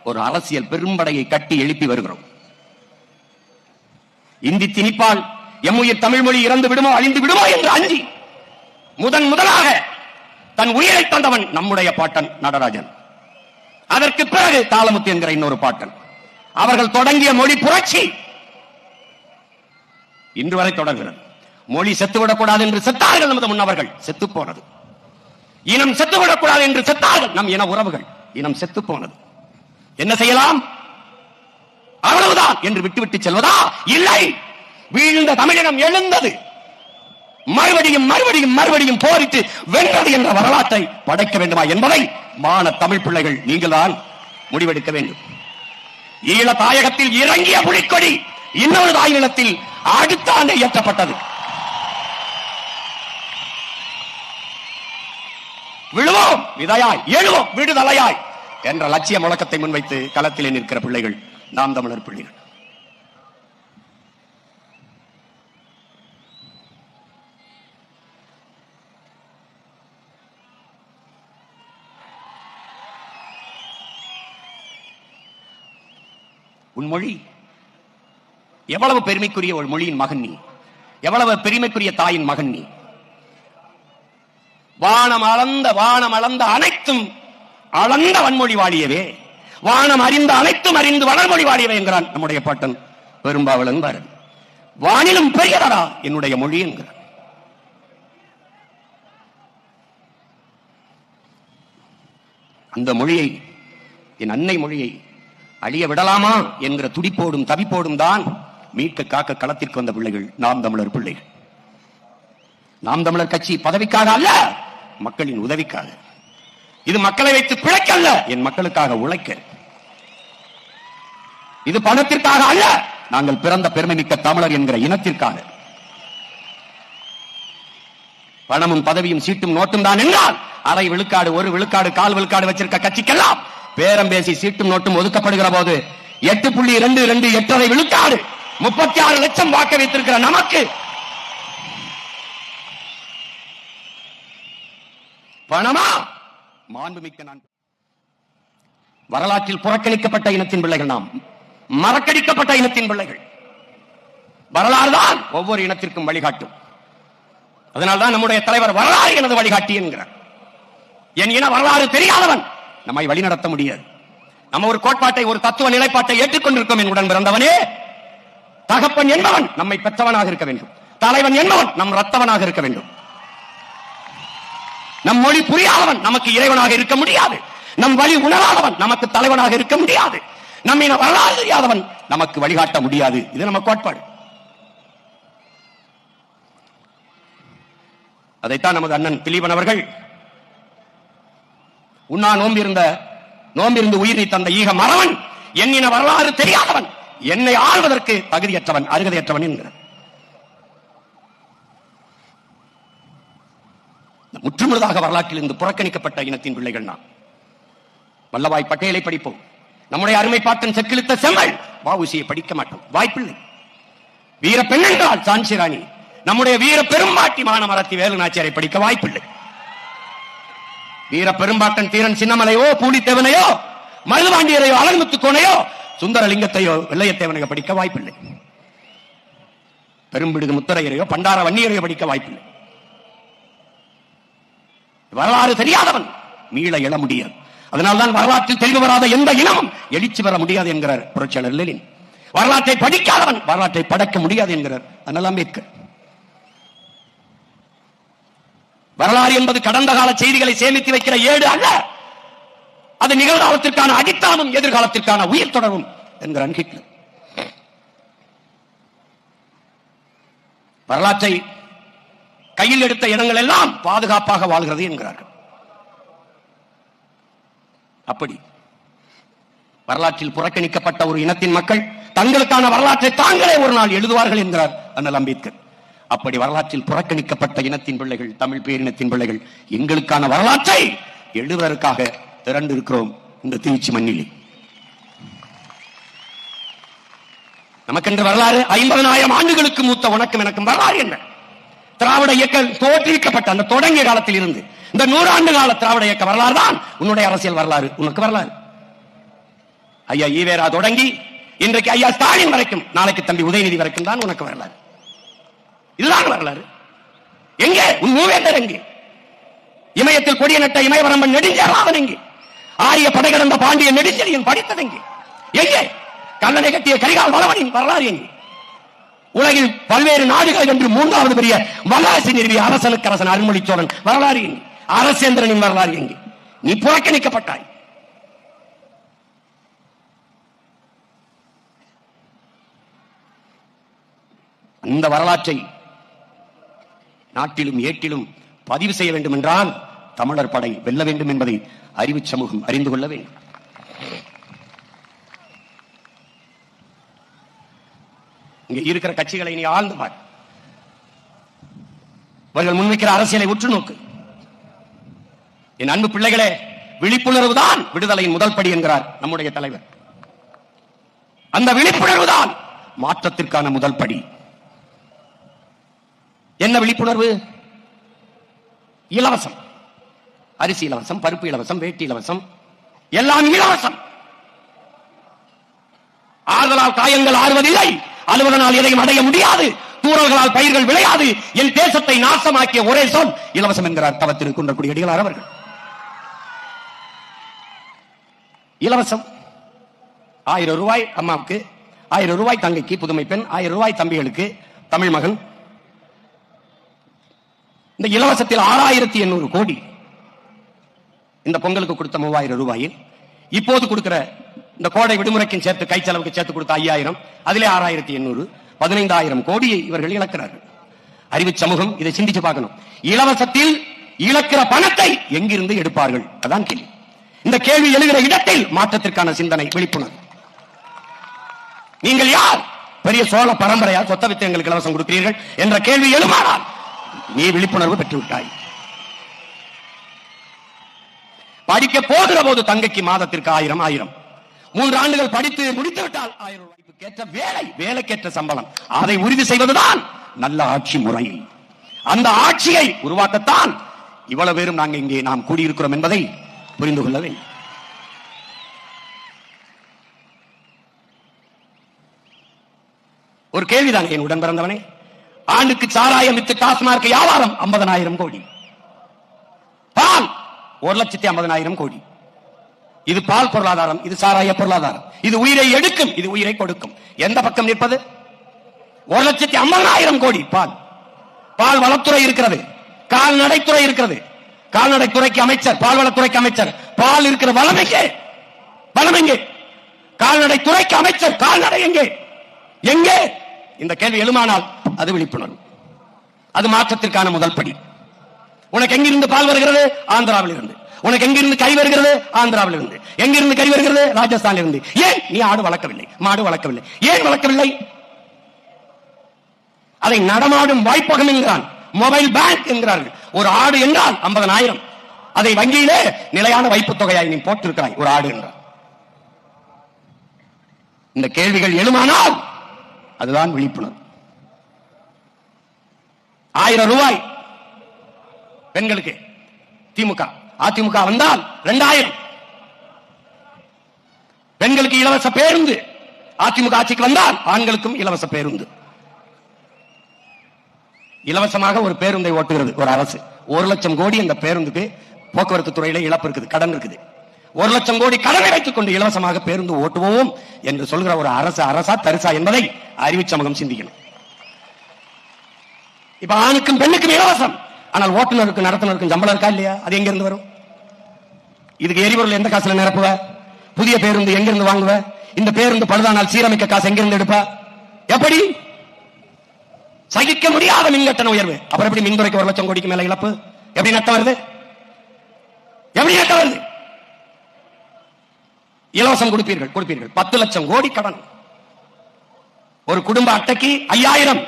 ஒரு அரசியல் பெரும்படையை கட்டி எழுப்பி வருகிறோம். இந்தி திணிப்பால் எம்முயிர் தமிழ் மொழி இறந்து விடுமோ அழிந்து விடுமோ என்று அஞ்சி முதலாக தன் உயிரை தந்தவன் நம்முடைய பாட்டன் நடராஜன். அதற்கு பிறகு தாளமுத்து என்கிற இன்னொரு பாட்டன். அவர்கள் தொடங்கிய மொழி புரட்சி இன்று வரை தொடர்கிறது. மொழி செத்துவிடக்கூடாது என்று செத்தார்கள் நமது முன்னவர்கள், செத்து போனது. இனம் செத்துவிடக்கூடாது என்று செத்தார்கள் நம் இன உறவுகள், இனம் செத்து போனது. என்ன செய்யலாம்? அவ்வளவுதான் என்று விட்டுவிட்டு செல்வதா? இல்லை, வீழ்ந்த தமிழினம் எழுந்தது, மறுபடியும் மறுபடியும் மறுபடியும் போரிட்டு வென்றது என்ற வரலாற்றை படைக்க வேண்டுமா என்பதை மான தமிழ் பிள்ளைகள் நீங்கள் தான் முடிவெடுக்க வேண்டும். ஈழ தாயகத்தில் இறங்கிய புலிக்கொடி இன்னொரு தாய் நிலத்தில் அடுத்த ஆண்டு ஏற்றப்பட்டது. விழுவோம் விதையாய், எழுவோம் விடுதலையாய் என்ற லட்சிய முழக்கத்தை முன்வைத்து களத்திலே நிற்கிற பிள்ளைகள் நாம் தமிழர் பிள்ளைகள். உன் மொழி எவ்வளவு பெருமைக்குரிய ஒரு மொழியின் மகன் நீ, எவ்வளவு பெருமைக்குரிய தாயின் மகன் நீ. வானம் அளந்த அனைத்தும் அளந்த வன்மொழி வாழியவே, வானம் அறிந்த அனைத்தும் அறிந்து வளர்மொழி வாழியவே என்கிறான் நம்முடைய பாட்டன் பெரும்பாவலன் பாரதி. வானிலும் பெரியதா என்னுடைய மொழி என்கிறான். அந்த மொழியை, என் அன்னை மொழியை அழிய விடலாமா என்கிற துடிப்போடும் தவிப்போடும் தான் மீட்க காக்க களத்திற்கு வந்த பிள்ளைகள் நாம் தமிழர் பிள்ளைகள். நாம் தமிழர் கட்சி பதவிக்காக அல்ல, மக்களின் உதவிக்காக. இது மக்களை வைத்து பிழைக்க அல்ல, என் மக்களுக்காக உழைக்க. இது பணத்திற்காக அல்ல, நாங்கள் பிறந்த பெருமை மிக்க தமிழர் என்கிற இனத்திற்காக. பணமும் பதவியும் சீட்டும் நோட்டும் தான் என்றால் அரை விழுக்காடு, ஒரு விழுக்காடு, கால் விழுக்காடு வச்சிருக்க கட்சிக்கெல்லாம் பேரம் பேசி சீட்டும் நோட்டும் ஒதுக்கப்படுகிற போது 8.22 8.5 விழுக்காடு 36 லட்சம் வாக்க வைத்திருக்கிற நமக்கு பணமா? மாண்புமிக்க நான் வரலாற்றில் புறக்கணிக்கப்பட்ட இனத்தின் பிள்ளைகள், நாம் மறக்கடிக்கப்பட்ட இனத்தின் பிள்ளைகள். வரலாறு தான் ஒவ்வொரு இனத்திற்கும் வழிகாட்டும். அதனால்தான் நம்முடைய தலைவர் வரலாறு எனது வழிகாட்டி என்கிறார். என் இன வரலாறு தெரியாதவன் நம்மை வழிநடத்த முடியாது. நம்ம ஒரு கோட்பாட்டை, ஒரு தத்துவ நிலைப்பாட்டை ஏற்றுக்கொண்டிருக்கோம். என் உடன் பிறந்தவனே, தகப்பன் என்பவன் நம்மை பெற்றவனாக இருக்க வேண்டும், தலைவன் என்பவன் நம் ரத்தவனாக இருக்க வேண்டும். நம் மொழி புரியாதவன் நமக்கு இறைவனாக இருக்க முடியாது, நம் வழி உணராதவன் நமக்கு தலைவனாக இருக்க முடியாது, நம்ம வரலாறு தெரியாதவன் நமக்கு வழிகாட்ட முடியாது. இது நம்ம கோட்பாடு. அதைத்தான் நமது அண்ணன் திலீபன் அவர்கள் உண்ணா நோம்பிருந்து உயிரை தந்த ஈக மறவன், என்னின வரலாறு தெரியாதவன், என்னை ஆள்வதற்கு தகுதியற்றவன், அருகதையற்றவன் என்கிறார். முற்றுமுழுதாக வரலாற்றில் இருந்து புறக்கணிக்கப்பட்ட இனத்தின் பிள்ளைகள் நாம். வல்லபாய் பட்டேலை படிப்போம். நம்முடைய அருமை பாட்டன் செக்கிழுத்த செம்மல் வஉசியை படிக்க மாட்டோம், வாய்ப்பில்லை. வீர பெண் என்றால் சான்சி ராணி, நம்முடைய வீர பெரும்பாட்டி மானமரத்தி வேலு நாச்சியாரை படிக்க வாய்ப்பில்லை. வீர பெரும்பாட்டன் தீரன் சின்னமலையோ, பூலித்தேவனையோ, மருதுபாண்டியரையோ, அழகுமுத்துக்கோனையோ, சுந்தரலிங்கத்தையோ, வெள்ளையத்தேவனையோ படிக்க வாய்ப்பில்லை. பெரும்பிடுகு முத்தரையரையோ, பண்டார வன்னியரையோ படிக்க வாய்ப்பில்லை. வரலாறு தெரியாதவன் மீள எழ முடியாது. அதனால்தான் வரலாற்றில் தெளிவு வராத எந்த இனமும் எழுச்சி பெற முடியாது என்கிறார் புரட்சியாளர் லெனின். வரலாற்றை படிக்காதவன் வரலாற்றை படைக்க முடியாது என்கிறார் அண்ணல் அம்பேத்கர். வரலாறு என்பது கடந்த கால செய்திகளை சேமித்து வைக்கிற ஏடு அல்ல, அது நிகழ்காலத்திற்கான அடித்தாலும் எதிர்காலத்திற்கான உயிர் தொடரும் என்கிறார் ஹிட்லர். வரலாற்றை கையில் எடுத்த இடங்கள் எல்லாம் பாதுகாப்பாக வாழ்கிறது என்கிறார்கள். அப்படி வரலாற்றில் புறக்கணிக்கப்பட்ட ஒரு இனத்தின் மக்கள் தங்களுக்கான வரலாற்றை தாங்களே ஒரு நாள் எழுதுவார்கள் என்கிறார் அண்ணல் அம்பேத்கர். அப்படி வரலாற்றில் புறக்கணிக்கப்பட்ட இனத்தின் பிள்ளைகள், தமிழ் பேரினத்தின் பிள்ளைகள் எங்களுக்கான வரலாற்றை எழுதுவதற்காக திரண்டு இருக்கிறோம் இந்த திருச்சி மண்ணிலே. நமக்கென்று வரலாறு 50,000 ஆண்டுகளுக்கு மூத்த உனக்கும் எனக்கும் வரலாறு என்ன? திராவிட இயக்கம் தோற்றுவிக்கப்பட்ட அந்த தொடங்கிய காலத்தில் இருந்து இந்த 100 ஆண்டு கால திராவிட இயக்க வரலாறு தான் உன்னுடைய அரசியல் வரலாறு, உனக்கு வரலாறு. ஐயா ஈவேரா தொடங்கி இன்றைக்கு ஐயா ஸ்டாலின் வரைக்கும், நாளைக்கு தம்பி உதயநிதி வரைக்கும் தான் உனக்கு வரலாறு. இதுதான் வரலாறு. எங்கே உன் மூவேந்தர்? எங்கே இமயத்தில் கொடிய நட்ட இமயவரம்பன் நெடுஞ்செழியன்? எங்கே ஆரிய படை கடந்த பாண்டிய நெடுஞ்செழியன் படித்தது? எங்கே எங்கே கல்லணை கட்டிய கரிகால் வளவனின் வரலாறு? எங்கே உலகில் பல்வேறு நாடுகள் என்று 3வது பெரிய வல்லரசு நிறுவிய அரசனுக்கு அரசன் அருள்மொழி சோழன் வரலாறு எங்கே? அரசேந்திரனின் வரலாறு எங்கே? நீ புறக்கணிக்கப்பட்டாய். அந்த வரலாற்றை நாட்டிலும் ஏட்டிலும் பதிவு செய்ய வேண்டும் என்றால் தமிழர் படை வெல்ல வேண்டும் என்பதை அறிவு சமூகம் அறிந்து கொள்ள வேண்டும். இங்கே இருக்கிற கட்சிகளை நீ ஆழ்ந்து பார். அவர்கள் முன்வைக்கிற அரசியலை உற்று நோக்கு. என் அன்பு பிள்ளைகளே, விழிப்புணர்வு தான் விடுதலையின் முதல் படி என்கிறார் நம்முடைய தலைவர். அந்த விழிப்புணர்வு தான் மாற்றத்திற்கான முதல் படி. என்ன விழிப்புணர்வு? இலவசம். அரிசி இலவசம், பருப்பு இலவசம், வேட்டி இலவசம், எல்லாம் இலவசம். ஆறுதலால் காயங்கள் ஆறுவதில்லை, அலுவலனால் எதையும் அடைய முடியாது, தூரல்களால் பயிர்கள் விளையாது, என் தேசத்தை நாசமாக்கிய ஒரே சொல் இலவசம் என்கிறார் தவத்திரு குன்றக்குடி அடிகளார் அவர்கள். இலவசம். 1000 ரூபாய் அம்மாவுக்கு, 1000 ரூபாய் தங்கைக்கு, புதுமை பெண் 1000 ரூபாய் தம்பிகளுக்கு, தமிழ் மகன். இந்த இலவசத்தில் 6800 கோடி. இந்த பொங்கலுக்கு கொடுத்த 3000 ரூபாயில் இப்போது கொடுக்கிற இந்த கோடை விடுமுறைக்கு சேர்த்து கை செலவுக்கு சேர்த்து கொடுத்த 5000, அதிலே 6800, 15000 கோடியை இவர்கள் இழக்கிறார்கள். அறிவு சமூகம் இதை சிந்திச்சு பார்க்கணும். இலவசத்தில் இழக்கிற பணத்தை எங்கிருந்து எடுப்பார்கள்? அதான் கேள்வி. இந்த கேள்வி எழுகிற இடத்தில் மாற்றத்திற்கான சிந்தனை, விழிப்புணர்வு. நீங்கள் யார்? பெரிய சோழ பரம்பரையா சொத்த வித்து எங்களுக்கு இலவசம் கொடுக்கிறீர்கள் என்ற கேள்வி எழுமானால் நீ விழிப்புணர்வு பெற்றுவிட்டாய். படிக்க போகிற போது தங்கைக்கு மாதத்திற்கு 1000 3 ஆண்டுகள் படித்து முடித்து விட்டால் 1000 ரூபாய்க்கு வேலை, வேலைக்கேற்ற சம்பளம். அதை உறுதி செய்வதுதான் நல்ல ஆட்சி முறை. அந்த ஆட்சியை உருவாக்கத்தான் இவ்வளவு பேரும் நாங்கள் இங்கே நாம் கூடியிருக்கிறோம் என்பதை புரிந்து கொள்ள வேண்டும். ஒரு கேள்விதான் என் உடன் பிறந்தவனே. ஆண்டுக்கு சாராயம் வித்து டாஸ்மார்க் வியாபாரம் 50,000 கோடி, பால் 1,50,000 கோடி. இது பால் பொருளாதாரம், இது சாராய பொருளாதாரம். இது உயிரை எடுக்கும், இது உயிரை கொடுக்கும். எந்த பக்கம் நிற்பது? 1,50,000 கோடி பால். பால் வளத்துறை இருக்கிறது, கால்நடைத்துறை இருக்கிறது. கால்நடைத்துறைக்கு அமைச்சர், பால்வளத்துறைக்கு அமைச்சர். பால் இருக்கிற வளம் எங்கே? வளம் எங்கே? கால்நடைத்துறைக்கு அமைச்சர், கால்நடை எங்கே? எங்கே? இந்த கேள்வி எழுமானால் அது விழிப்புணர்வு, அது மாற்றத்திற்கான முதல் படி. உனக்கு எங்கிருந்து பால் வருகிறது? ஆந்திராவில் இருந்து. உனக்கு எங்கிருந்து கறி வருகிறது? ஆந்திராவில் இருந்து. எங்கிருந்து கறி வருகிறது? ராஜஸ்தானில் இருந்து. ஏன் நீ ஆடு வளர்க்கவில்லை, மாடு வளர்க்கவில்லை? ஏன் வளர்க்கவில்லை? அதை நடமாடும் வாய்ப்பகம் என்கிறான், மொபைல் பேங்க் என்கிறார்கள். ஒரு ஆடு என்றால் 50,000. அதை வங்கியிலே நிலையான வைப்பு தொகையாய் நீ போட்டிருக்கிறாய் ஒரு ஆடு என்றால். இந்த கேள்விகள் எழுமானால் அதுதான் விழிப்புணர்வு. 1000 ரூபாய் பெண்களுக்கு திமுக, அதிமுக வந்தால் 2000. பெண்களுக்கு இலவச பேருந்து, அதிமுக ஆட்சிக்கு வந்தால் ஆண்களுக்கும் இலவச பேருந்து. இலவசமாக ஒரு பேருந்தை ஓட்டுகிறது ஒரு அரசு. 1,00,000 கோடி அந்த பேருந்துக்கு போக்குவரத்து துறையில இழப்பு இருக்குது, கடன் இருக்குது. 1,00,000 கோடி கடனை வைத்துக் கொண்டு இலவசமாக பேருந்து ஓட்டுவோம் என்று சொல்கிற ஒரு அரசு அரசா தரிசா என்பதை அறிவு சமூகம் சிந்திக்கணும். இப்ப ஆணுக்கும் பெண்ணுக்கும் இலவசம், ஆனால் ஓட்டுநருக்கும் நடத்துனருக்கும் சம்பளம் இருக்கா இல்லையா? அது எங்க இருந்து வரும்? இதுக்கு எரிபொருள் எந்த காசுல நிரப்புவ? புதிய பேருந்து எங்கிருந்து வாங்குவ? இந்த பேருந்து பழுதானால் சீரமைக்க காசு எங்கிருந்து எடுப்ப? எப்படி? சகிக்க முடியாத மின்கட்டண உயர்வு. அப்புறம் எப்படி மின்துறைக்கு 1,00,000 கோடிக்கு மேல இழப்பு? எப்படி நட்டம் வருது? எப்படி நட்டம் வருது? இலவசம் கொடுப்பீர்கள் 10 லட்சம் கோடி கடன். ஒரு குடும்ப அட்டைக்கு 5000,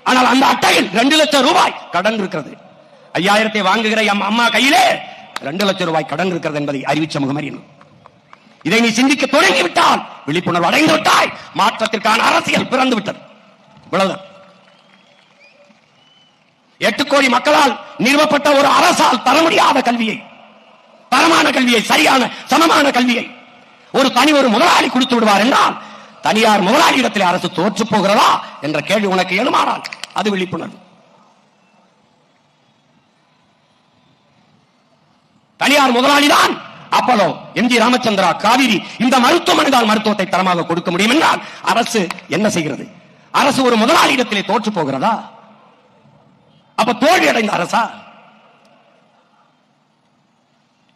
ஆனால் அந்த அட்டையில் 2 லட்சம் ரூபாய் கடன் இருக்கிறது. 5000 வாங்குகிற அம்மா கையிலே 2 லட்சம் ரூபாய் கடன் இருக்கிறது என்பதை அறிவு சமூகம் அறியணும். இதை நீ சிந்திக்க தொடங்கிவிட்டால், விழிப்புணர்வு அடைந்து விட்டாய், மாற்றத்திற்கான அரசியல் பிறந்து விட்டது. இவ்வளவுதான். 8 கோடி மக்களால் நிறுவப்பட்ட ஒரு அரசால் தர முடியாத கல்வியை, தரமான கல்வியை, சரியான சமமான கல்வியை ஒரு முதலாளி கொடுத்து விடுவார் என்றால், தனியார் முதலாளியிடத்தில் அரசு தோற்று போகிறதா என்ற கேள்வி உனக்கு எழுமானால் அது விழிப்புணர்வு. தனியார் முதலாளிதான் அப்பலோ, எம்ஜி ராமச்சந்திரா, காவிரி, இந்த மருத்துவமனை தான் மருத்துவத்தை தரமாக கொடுக்க முடியும் என்றால் அரசு என்ன செய்கிறது? அரசு ஒரு முதலாளியிடத்திலே தோற்று போகிறதா? அப்ப தோல்வி அடைந்த அரசா?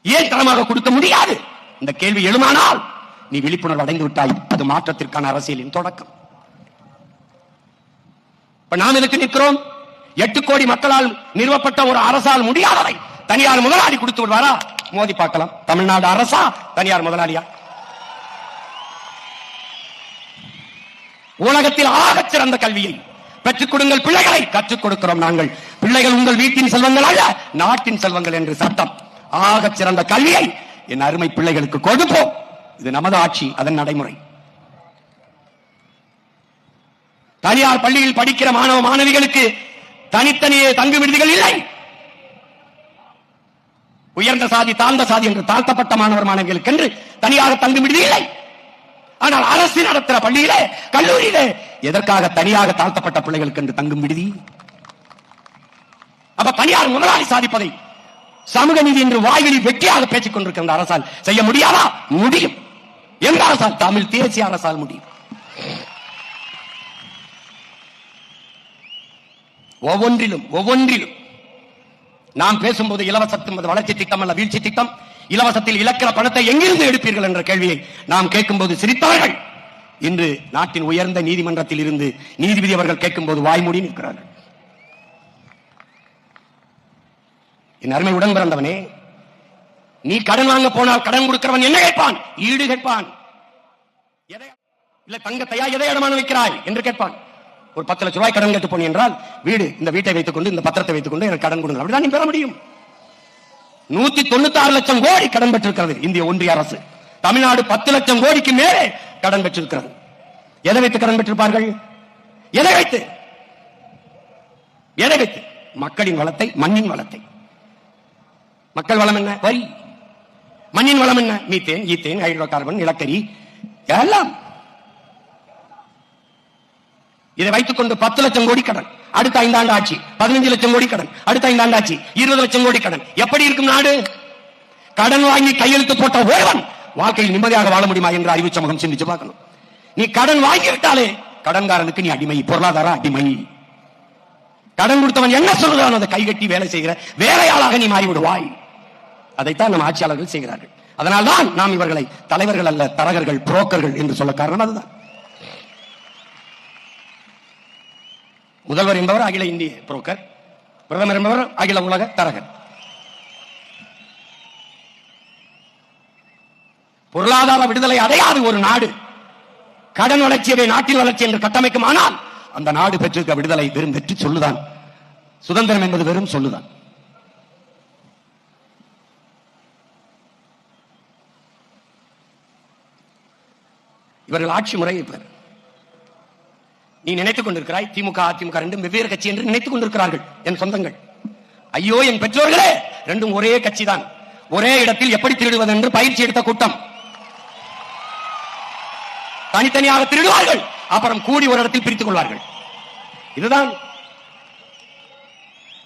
ஏன் தரமாக கொடுக்க முடியாது? இந்த கேள்வி எழுமானால் நீ விழிப்புணர்வு அடைந்து விட்டாய். அது மாற்றத்திற்கான அரசியலின் தொடக்கம். இப்ப நாம் எதுக்கு நிற்கிறோம்? 8 கோடி மக்களால் நிறுவப்பட்ட ஒரு அரசால் முடியாததை தனியார் முதலாளி கொடுத்து விடுவாரா? மோதி பார்க்கலாம். தமிழ்நாடு அரசா தனியார் முதலாளியா? உலகத்தில் ஆகச் சிறந்த கல்வியை பெற்றுக் கொடுங்கள் பிள்ளைகளை. கற்றுக் கொடுக்கிறோம் நாங்கள். பிள்ளைகள் உங்கள் வீட்டின் செல்வங்கள் அல்ல, நாட்டின் செல்வங்கள் என்று சட்டம். ஆகச் சிறந்த கல்வியை என் அருமை பிள்ளைகளுக்கு கொடுப்போம். இது நமது ஆட்சி, அதன் நடைமுறை. தனியார் பள்ளியில் படிக்கிற மாணவ மாணவிகளுக்கு தனித்தனியே தங்கு விடுதிகள் இல்லை. உயர்ந்த சாதி தாழ்ந்த சாதி என்று தாழ்த்தப்பட்ட மாணவர் மாணவிகளுக்கு என்று தனியாக தங்கு விடுதி இல்லை. ஆனால் அரசு நடத்துகிற பள்ளியிலே, கல்லூரியிலே எதற்காக தனியாக தாழ்த்தப்பட்ட பிள்ளைகளுக்கு என்று தங்கும் விடுதி? அப்ப தனியார் முதலாளி சாதிப்பதை சமூக நீதி என்று வாயிலில் வெற்றியாக பேசிக் கொண்டிருக்கிற அரசால் செய்ய முடியாதா? முடியும். எந்த அரசால்? தமிழ் தேசிய அரசால் முடியும். ஒவ்வொன்றிலும் நாம் பேசும்போது இலவசத்தின் வளர்ச்சி திட்டம் அல்ல, வீழ்ச்சி திட்டம். இலவசத்தில் இழக்கிற பணத்தை எங்கிருந்து எடுப்பீர்கள் என்ற கேள்வியை நாம் கேட்கும்போது சிரித்தவர்கள் இன்று நாட்டின் உயர்ந்த நீதிமன்றத்தில் இருந்து நீதிபதி அவர்கள் கேட்கும்போது வாய்மூடி நிற்கிறார்கள். என் அருமை உடன் பிறந்தவனே, நீ கடன் வாங்க போனால் கடன் கொடுக்கிறவன் என்ன கேட்பான்? ஈடு கேட்பான். இல்ல தங்கத்தையா எதை அடமானம் வைக்கிறாய் என்று கேட்பான். ஒரு 10 லட்சம் ரூபாய் கடன் கேட்டு போனி என்றால், வீடு, இந்த வீட்டை வைத்துக் கொண்டு, இந்த பத்திரத்தை வைத்துக் கொண்டு எனக்கு கடன் கொடுங்க, அப்படிதான் நீ பெற முடியும். 196 லட்சம் கோடி கடன் பெற்றிருக்கிறது இந்திய ஒன்றிய அரசு. தமிழ்நாடு 10 லட்சம் கோடிக்கு மேலே கடன் பெற்றிருக்கிறது. எதை வைத்து கடன் பெற்றிருப்பார்கள்? எதை வைத்து? மக்களின் வளத்தை, மண்ணின் வளத்தை. மக்கள் வளம் என்ன? வரி. மண்ணின் வளம் என்ன? மீத்தேன், ஈத்தேன், ஹைட்ரோ கார்பன், நிலக்கரி, எல்லாம். இதை வைத்துக் கொண்டு 10 லட்சம் கோடி கடன், அடுத்த 5 ஆண்டு ஆட்சி 15 லட்சம் கோடி கடன், அடுத்த 5 ஆண்டு ஆட்சி 20 லட்சம் கோடி கடன். எப்படி இருக்கும் நாடு? கடன் வாங்கி கையெழுத்து போட்ட ஒருவன் வாழ்க்கையில் நிம்மதியாக வாழ முடியுமா என்று அறிவு சமூகம் சிந்திச்சு பார்க்கணும். நீ கடன் வாங்கிவிட்டாலே கடன்காரனுக்கு நீ அடிமை, பொருளாதார அடிமை. கடன் கொடுத்தவன் என்ன சொல்றான் அதை கைகட்டி வேலை செய்கிற வேலையாளாக நீ மாறிவிடுவாய். அதைத்தான் நம் ஆட்சியாளர்கள் செய்கிறார்கள். அதனால்தான் நாம் இவர்களை தலைவர்கள் அல்ல, தரகர்கள், புரோக்கர்கள் என்று சொல்ல காரணம் அதுதான். முதல்வர் என்பவர் அகில இந்திய புரோக்கர், பிரதமர் என்பவர் அகில உலக தரகர். பொருளாதார விடுதலை அடையாது ஒரு நாடு கடன் வளர்ச்சியவே நாட்டின் வளர்ச்சி என்று கட்டமைக்குமானால் அந்த நாடு பெற்றிருக்க விடுதலை வெறும் வெற்றி சொல்லுதான். சுதந்திரம் என்பது வெறும் சொல்லுதான். இவர்கள் ஆட்சி முறை இருப்பார். நீ நினைத்துக் கொண்டிருக்கிறாய் திமுக அதிமுக ரெண்டும் வெவ்வேறு கட்சி என்று நினைத்துக் கொண்டிருக்கிறார்கள் என் சொந்தங்கள். ஐயோ என் பெற்றோர்களே, ரெண்டும் ஒரே கட்சி தான். ஒரே இடத்தில் எப்படி திருடுவது என்று பயிற்சி எடுத்த கூட்டம். தனித்தனியாக திருடுவார்கள், அப்புறம் கூடி ஒரு இடத்தில் பிரித்துக் கொள்வார்கள். இதுதான்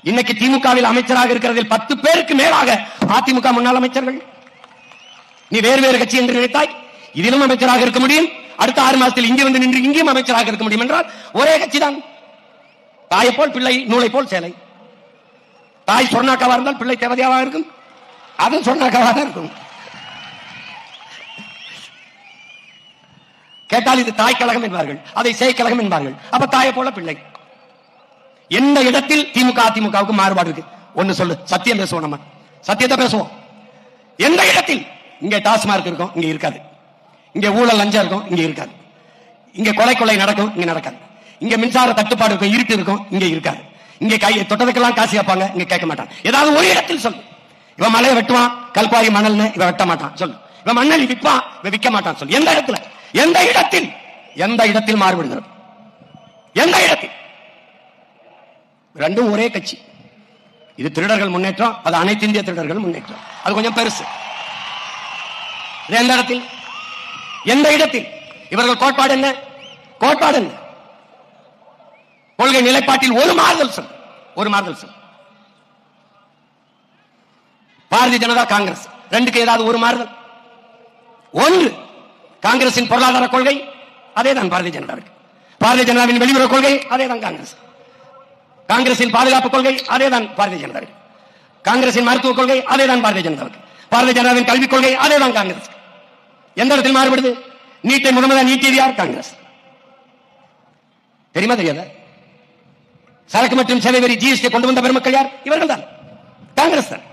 இன்னைக்கு திமுகவில் அமைச்சராக இருக்கிறதில் 10 பேருக்கு மேலாக அதிமுக முன்னாள் அமைச்சர்கள். நீ வேறு வேறு கட்சி என்று நினைத்தாய், இதிலும் அமைச்சராக இருக்க முடியும். அடுத்த 6 மாதத்தில் இங்கே வந்து நின்று இங்கேயும் அமைச்சராக இருக்க முடியும் என்றால் ஒரே கட்சி தான். தாயை போல் பிள்ளை, நூலை போல் சேலை. தாய் சொர்ணாக்காவா இருந்தால் பிள்ளை தேவதையாவாக இருக்கும், அதுவும் சொர்ணாக்காவாக தான் இருக்கும். கேட்டால் இது தாய் கழகம் என்பார்கள், அதை சேய் கழகம் என்பார்கள். அப்ப தாயை போல பிள்ளை. எந்த இடத்தில் திமுக அதிமுகவுக்கு மாறுபாடு இருக்கு? ஒன்னு சொல்லு, சத்தியம் பேசுவோம், நம்ம சத்தியத்தை பேசுவோம். எந்த இடத்தில்? இங்க டாஸ்மார்க் இருக்கும், இங்க இருக்காது. இங்க ஊழல் லஞ்சம் இருக்கும், இங்க இருக்காது. இங்க கொலை நடக்கும், இங்க நடக்காது. இங்க மின்சார தட்டுப்பாடு இருக்கும், இருட்டு இருக்கும், இங்க இருக்காது. இங்க கை தொட்டதுக்கெல்லாம் காசு கேட்பாங்க, இங்க கேட்க மாட்டான். ஏதாவது ஒரு இடத்தில் சொல்லு. இவன் மலையை வெட்டுவான், கல்பாரி மணல்னு இவன் வெட்ட மாட்டான் சொல்லு. இவன் மண்ணலி விற்பான், இவன் விற்க மாட்டான் சொல்லு. எந்த இடத்துல? எந்த இடத்தில்? எந்த இடத்தில் மாறுபடுகிறது? எந்த இடத்தில்? ரெண்டும் ஒரே கட்சி. இது திருடர்கள் முன்னேற்றம், அது அனைத்து இந்திய திருடர்கள் முன்னேற்றம். அது கொஞ்சம் பெருசு. எந்த இடத்தில்? எந்த இடத்தில்? இவர்கள் கோட்பாடு என்ன? கோட்பாடு என்ன? கொள்கை நிலைப்பாட்டில் ஒரு மாறுதல் சொல், ஒரு மாறுதல் சொல். பாரதிய ஜனதா காங்கிரஸ் ரெண்டுக்கு ஏதாவது ஒரு மாறுதல்? ஒன்று, காங்கிரசின் பொருளாதார கொள்கை அதேதான் பாரதிய ஜனதாவுக்கு. பாரதிய ஜனதாவின் வெளியுறவு கொள்கை அதேதான் காங்கிரஸ். காங்கிரசின் பாதுகாப்பு கொள்கை அதேதான் பாரதிய ஜனதாவுக்கு. காங்கிரசின் மருத்துவ கொள்கை அதேதான் பாரதிய ஜனதாவுக்கு. பாரதிய ஜனதாவின் கல்விக் கொள்கை அதேதான் காங்கிரஸ். எந்த இடத்தில் மாறுபடுது? நீட்டை முதன்முதல் நீட்டியது யார்? காங்கிரஸ். தெரியுமா தெரியாத? சரக்கு மற்றும் சேவை வரி ஜிஎஸ்டி கொண்டு வந்த பெருமக்கள் யார்? இவர்கள் தான், காங்கிரஸ் தான்.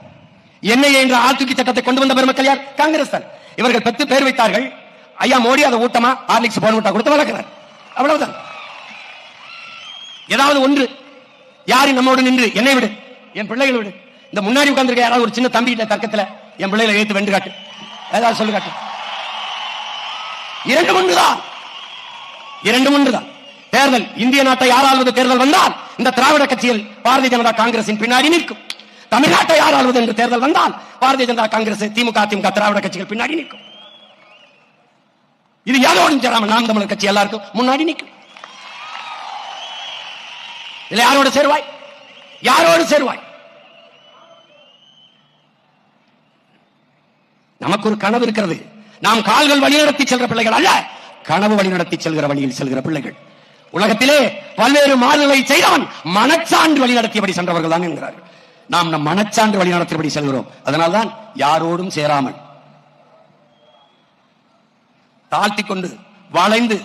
என்ஐஏ என்ற ஆழ்தூக்கி சட்டத்தை கொண்டு வந்த பெருமக்கள் யார்? காங்கிரஸ் தான். இவர்கள் 10 பேர் வைத்தார்கள். ஐயா மோடி அதை ஊட்டமா ஹார்லிக்ஸ் போன்விட்டா கொடுத்து வளர்க்கிறார். அவ்வளவுதான். ஏதாவது ஒன்று யாரும் நம்மோடு நின்று என்னை விடு, என் பிள்ளைகளை விடு, இந்த முன்னாடி உட்கார்ந்திருக்க யாராவது ஒரு சின்ன தம்பி தர்க்கத்தில் என் பிள்ளைகளை எழுத்து வென்று காட்டு, ஏதாவது சொல்லு காட்டு. 2 ஒன்றுதான், 2 ஒன்றுதான். தேர்தல், இந்திய நாட்டை யாராவது தேர்தல் வந்தால் இந்த திராவிட கட்சியில் பாரதிய ஜனதா காங்கிரசின் பின்னாடி நிற்கும். தமிழ்நாட்டை யாராவது என்று தேர்தல் வந்தால் பாரதிய ஜனதா காங்கிரஸ், திமுக அதிமுக திராவிட கட்சிகள் பின்னாடி நிற்கும். இது யாரோடும் சேராமல் நாம் தமிழர் கட்சி எல்லாருக்கும் முன்னாடி நிற்கும். இல்ல யாரோடு சேருவாய்? யாரோடு சேருவாய்? நமக்கு ஒரு கனவு இருக்கிறது. நாம் கால்கள் வழிநடத்தி செல்கிற பிள்ளைகள் அல்ல, கனவு வழிநடத்தி செல்கிற வழியில் செல்கிற பிள்ளைகள். உலகத்திலே பல்வேறு மாறுதலை செய்தவன் மனச்சான்று வழிநடத்தியபடி சென்றவர்கள் தான் என்கிறார்கள். நாம் நம் மனச்சான்று வழிநடத்தியபடி செல்கிறோம். அதனால்தான் யாரோடும் சேராமல் தாழ்த்தி கொண்டு வளைந்து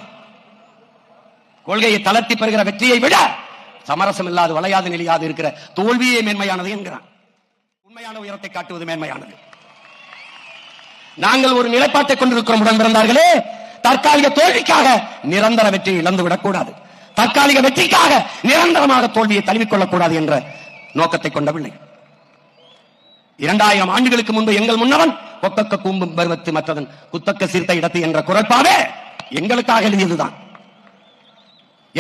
கொள்கையை தளர்த்தி பெறுகிற வெற்றியை விட சமரசம் இல்லாது வளையாது நெளியாது இருக்கிற தோல்வியே மேன்மையானது என்கிறான். உண்மையான உயரத்தை காட்டுவது மேன்மையானது. நாங்கள் ஒரு நிலைப்பாட்டை கொண்டிருக்கிறோம் உடன் பிறந்தார்களே. தற்காலிக தோல்விக்காக நிரந்தர வெற்றியை இழந்துவிடக் கூடாது. தற்காலிக வெற்றிக்காக நிரந்தரமாக தோல்வியை தழுவிக்கொள்ளக் கூடாது என்ற நோக்கத்தை கொண்டவில்லை. 2000 ஆண்டுகளுக்கு முன்பு எங்கள் முன்னவன் கொத்தக்க கூம்பும் பருவத்து மற்றதன் குத்தக்க சிறுத்த இடத்து என்ற குரட்பாவே எங்களுக்காக எழுதியதுதான்.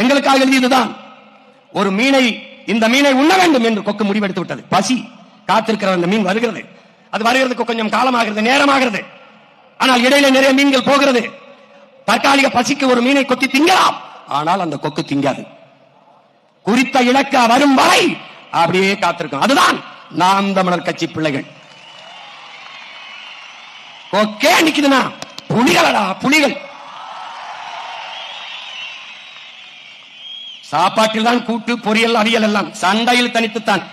எங்களுக்காக எழுதியதுதான். ஒரு மீனை, இந்த மீனை உண்ண வேண்டும் என்று கொக்கு முடிவெடுத்து விட்டது. பசி காத்திருக்கிற அந்த மீன் வருகிறது. அது வருகிறதுக்கு கொஞ்சம் காலமாகிறது, நேரமாகிறது. ஆனால் இடையில நிறைய மீன்கள் போகிறது. தற்காலிக பசிக்கு ஒரு மீனை கொத்தி திங்கலாம், ஆனால் அந்த கொக்கு திங்காது. குறித்த இலக்க வரும் வரை அப்படியே காத்திருக்கும். அதுதான் நாம் தமிழர் கட்சி பிள்ளைகள். கொக்கே நிக்குதுன்னா புலிகளடா, புலிகள். சாப்பாட்டில் தான் கூட்டு, பொரியல், அவியல் எல்லாம், சண்டையில் தனித்துத்தான்.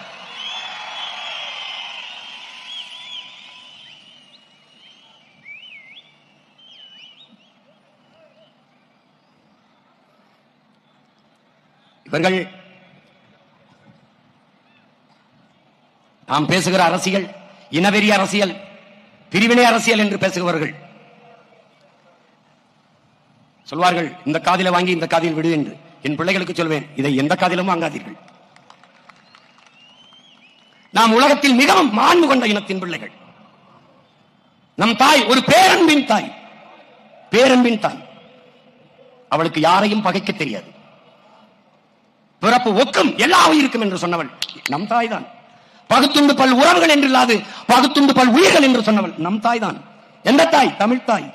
இவர்கள் நாம் பேசுகிற அரசியல் இனவெறி அரசியல், பிரிவினை அரசியல் என்று பேசுகிறவர்கள் சொல்வார்கள், இந்த காதில வாங்கி இந்த காதில் விடு என்று. என் பிள்ளைகளுக்கு சொல்வேன், இதை எந்த காதிலும் வாங்காதீர்கள். நாம் உலகத்தில் மிகவும் மாண்பு கொண்ட இனத்தின் பிள்ளைகள். நம் தாய் ஒரு பேரன்பின் தாய், பேரன்பின் தாய். அவளுக்கு யாரையும் பகைக்க தெரியாது. பிறப்பு ஒக்கும் எல்லா உயிருக்கும் என்று சொன்னவள் நம் தாய் தான். பகுத்துண்டு பல் உறவுகள் என்று இல்லாது பகுத்துண்டு பல் உயிர்கள் என்று சொன்னவள் நம் தாய் தான். எந்த தாய்? தமிழ் தாய்.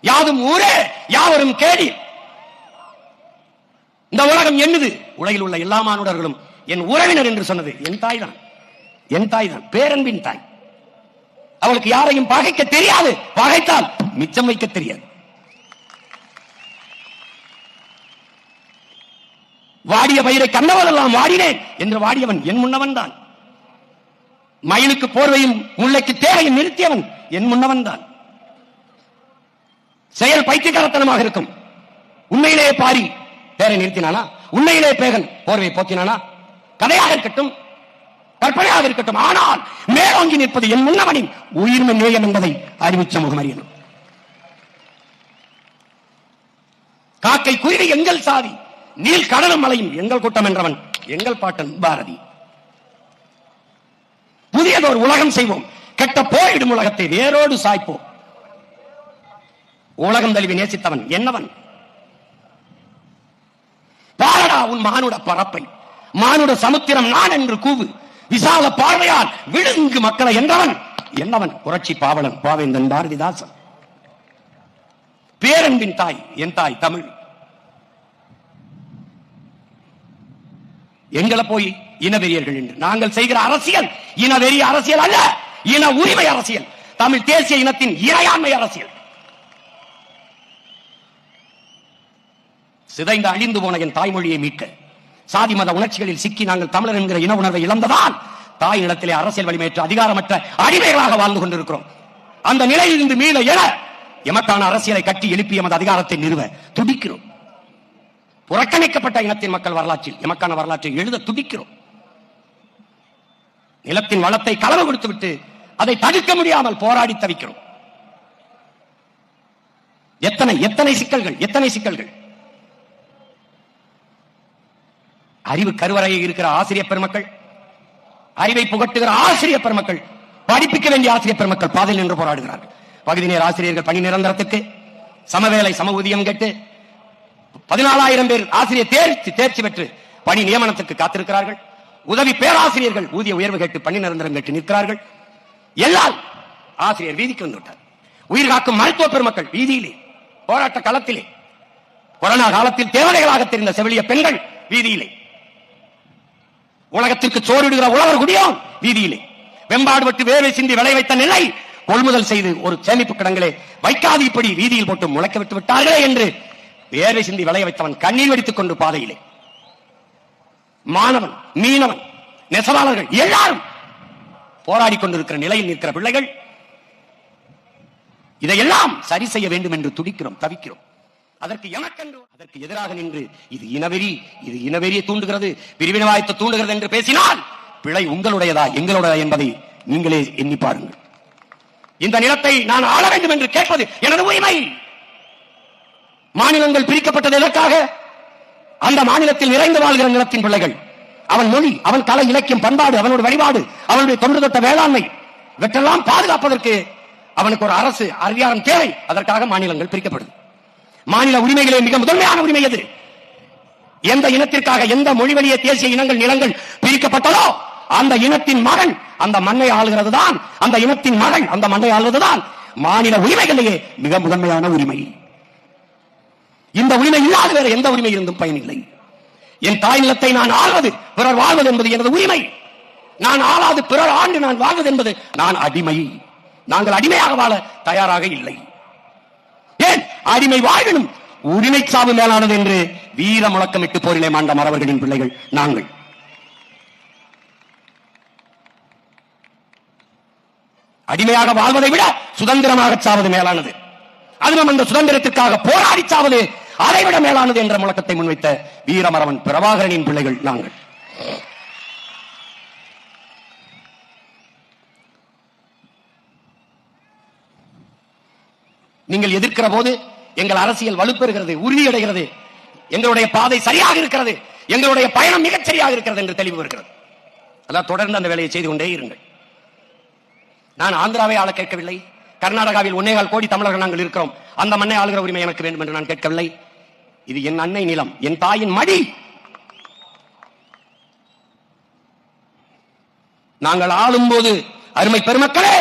யாதும் ஊரே யாவரும் கேடி. இந்த உலகம் என்னது? உலகில் உள்ள எல்லா மானுடர்களும் என் உறவினர் என்று சொன்னது என் தாய் தான். என் தாய் தான், பேரன்பின் தாய். அவளுக்கு யாரையும் பகைக்க தெரியாது, பகைத்தால் மிச்சம் வைக்க தெரியாது. வாடிய பயிரை கண்டவரெல்லாம் வாடினேன் என்று வாடியவன் என் முன்னவன் தான். மயிலுக்கு போர்வையும் முல்லைக்கு தேவையும் நிறுத்தியவன் என் முன்னவன் தான். செயல் பைத்தியக்காரத்தனமாக இருக்கும். உண்மையிலேயே பாரி பேரை நிறுத்தினானா? உண்மையிலே பேகன் போர்வை போக்கினானா? கதையாக இருக்கட்டும், கற்பனையாக இருக்கட்டும், ஆனால் மேலோங்கி நிற்பது என் முன்னவனின் உயிர்மை நேயம் என்பதை அறிவிச்ச முகமறியணும். காக்கை குருவி எங்கள் சாதி, நீல் கடலும் மலையும் எங்கள் கூட்டம் என்றவன் எங்கள் பாட்டன் பாரதி. புதியதோர் உலகம் செய்வோம், கெட்ட போயிடும் உலகத்தை வேரோடு சாய்ப்போம். உலகம் தழுவி நேசித்தவன் என்னவன்? பாரடா உன் மானுட பரப்பை, மானுட சமுத்திரம் நான் என்று கூவு, விசால பார்வையால் விழுங்கு மக்களை என்றவன் என்னவன்? புரட்சி பாவலன் பாவேந்தன் பாரதிதாசன். பேரன்பின் தாய் என் தாய் தமிழ். எங்களை போய் இனவெறியர்கள் என்று நாங்கள் செய்கிற அரசியல் இனவெறி அரசியல் அல்ல, இன உரிமை அரசியல், தமிழ் தேசிய இனத்தின் இறையாண்மை அரசியல். சிதைந்த அழிந்து போன என் தாய்மொழியை மீட்க சாதி மத உணர்ச்சிகளில் சிக்கி நாங்கள் தமிழர் என்கிற இன உணர்வை இழந்ததால் தாய் நிலத்திலே அரசியல் வலிமையற்ற அதிகாரமற்ற அடிமைகளாக வாழ்ந்து கொண்டிருக்கிறோம். அந்த நிலையில் இருந்து மீள எழ எமக்கான அரசியலை கட்டி எழுப்பி எமது அதிகாரத்தை நிறுவ துடிக்கிறோம். புறக்கணிக்கப்பட்ட இனத்தின் மக்கள் வரலாற்றில் எமக்கான வரலாற்றை எழுத துடிக்கிறோம். நிலத்தின் வளத்தை களவு கொடுத்து விட்டு அதை தடுக்க முடியாமல் போராடி தவிக்கிறோம். எத்தனை எத்தனை சிக்கல்கள், எத்தனை சிக்கல்கள். அறிவு கருவறையில் இருக்கிற ஆசிரியர் பெருமக்கள், அறிவை புகட்டுகிற ஆசிரியர் பெருமக்கள், படிப்பிக்க வேண்டிய ஆசிரியர் பெருமக்கள் பாதையில் நின்று போராடுகிறார்கள். பகுதி நேர ஆசிரியர்கள் பணி நிரந்தரத்துக்கு சமவேளை சம ஊதியம் கேட்டு 14,000 பேர் ஆசிரியர் தேர்ச்சி பெற்று பணி நியமனத்துக்கு காத்திருக்கிறார்கள். உதவி பேராசிரியர்கள் ஊதிய உயர்வு கேட்டு பணி நிரந்தரம் கேட்டு நிற்கிறார்கள். எல்லால் ஆசிரியர் வீதிக்கு வந்துவிட்டார். உயிர் காக்கும் மருத்துவ பெருமக்கள் வீதியிலே, போராட்ட களத்திலே, கொரோனா காலத்தில் தேவதைகளாக தெரிந்த செவிலிய பெண்கள் வீதியிலே, உலகத்திற்கு சோறிடுகிற உழவர் குடியோன் வீதியிலே, வெம்பாடுபட்டு வேலை சிந்தி விளை வைத்த நெல்லை கொள்முதல் செய்து ஒரு சேமிப்பு கிடங்களே வைக்காது இப்படி வீதியில் போட்டு முளைக்க விட்டு விட்டார்களே என்று வேர்வை சிந்தி விளைய வைத்தவன் கண்ணீர் வெடித்துக் கொண்டு பாதையிலே, மாணவன், மீனவன், நெசவாளர்கள் எல்லாரும் போராடி கொண்டிருக்கிற நிலையில் நிற்கிற பிள்ளைகள், இதையெல்லாம் சரி செய்ய வேண்டும் என்று துடிக்கிறோம், தவிக்கிறோம். அதற்கு எதிராக நின்று இது இனவெறி, இது இனவெறியை தூண்டுகிறது, பிரிவினைவாயத்தை தூண்டுகிறது என்று பேசினால் பிழை உங்களுடையதா எங்களுடைய என்பதை நீங்களே எண்ணி பாருங்கள். இந்த நிலத்தை நான் ஆள வேண்டும் என்று கேட்பது எனது உரிமை. மாநிலங்கள் பிரிக்கப்பட்டது எதற்காக? அந்த மாநிலத்தில் நிறைந்து வாழ்கிற நிலத்தின் பிள்ளைகள், அவன் மொழி, அவன் கலை, இலக்கியம், பண்பாடு, அவனுடைய வழிபாடு, அவனுடைய தொன்று தொட்ட வேளாண்மை, இவற்றெல்லாம் பாதுகாப்பதற்கு அவனுக்கு ஒரு அரசு அதிகாரம் தேவை. அதற்காக மாநிலங்கள் பிரிக்கப்படுது. மாநில உரிமைகளே மிக முதன்மையான உரிமை எது? எந்த இனத்திற்காக, எந்த மொழி வழிய தேசிய இனங்கள் நிலங்கள் பிரிக்கப்பட்டதோ அந்த இனத்தின் மகன் அந்த மண்ணை ஆளுகிறது தான், அந்த இனத்தின் மகன் அந்த மண்ணை ஆளுவதுதான் மாநில உரிமைகளிலேயே மிக முதன்மையான உரிமை. இந்த உரிமை இல்லாத வேறு எந்த உரிமை இருந்தும் பயனில்லை. என் தாய் நிலத்தை நான் ஆள்வது, பிறர் வாழ்வது என்பது எனது உரிமை. நான் ஆளாது பிறர் ஆண்டு நான் வாழ்வது என்பது நான் அடிமை. நாங்கள் அடிமையாக வாழ தயாராக இல்லை. ஏன் அடிமை வாழ்வினும் உரிமை சாவு மேலானது என்று வீர முழக்கமிட்டு போரிலே மாண்ட மறவர்களின் பிள்ளைகள் நாங்கள். அடிமையாக வாழ்வதை விட சுதந்திரமாக சாவது மேலானது, அதுவும் அந்த சுதந்திரத்திற்காக போராடி சாவது அதைவிட மேலானது என்ற முழக்கத்தை முன்வைத்த வீரமரவன் பிரபாகரனின் பிள்ளைகள் நாங்கள். நீங்கள் எதிர்க்கிற போது எங்கள் அரசியல் வலுப்பெறுகிறது, உறுதியடைகிறது, எங்களுடைய பாதை சரியாக இருக்கிறது, எங்களுடைய பயணம் மிகச் சரியாக இருக்கிறது என்று தெளிவு வருகிறது. அதான் தொடர்ந்து அந்த வேலையை செய்து கொண்டே இருங்கள். நான் ஆந்திராவை ஆள கேட்கவில்லை, கர்நாடகாவில் 1.25 கோடி தமிழர்கள் நாங்கள் இருக்கிறோம், அந்த மண்ணை ஆளுகிற உரிமை எனக்கு வேண்டும் என்று நான் கேட்கவில்லை. இது என் அன்னை நிலம், என் தாயின் மடி. நாங்கள் ஆளும் போது அருமை பெருமக்களே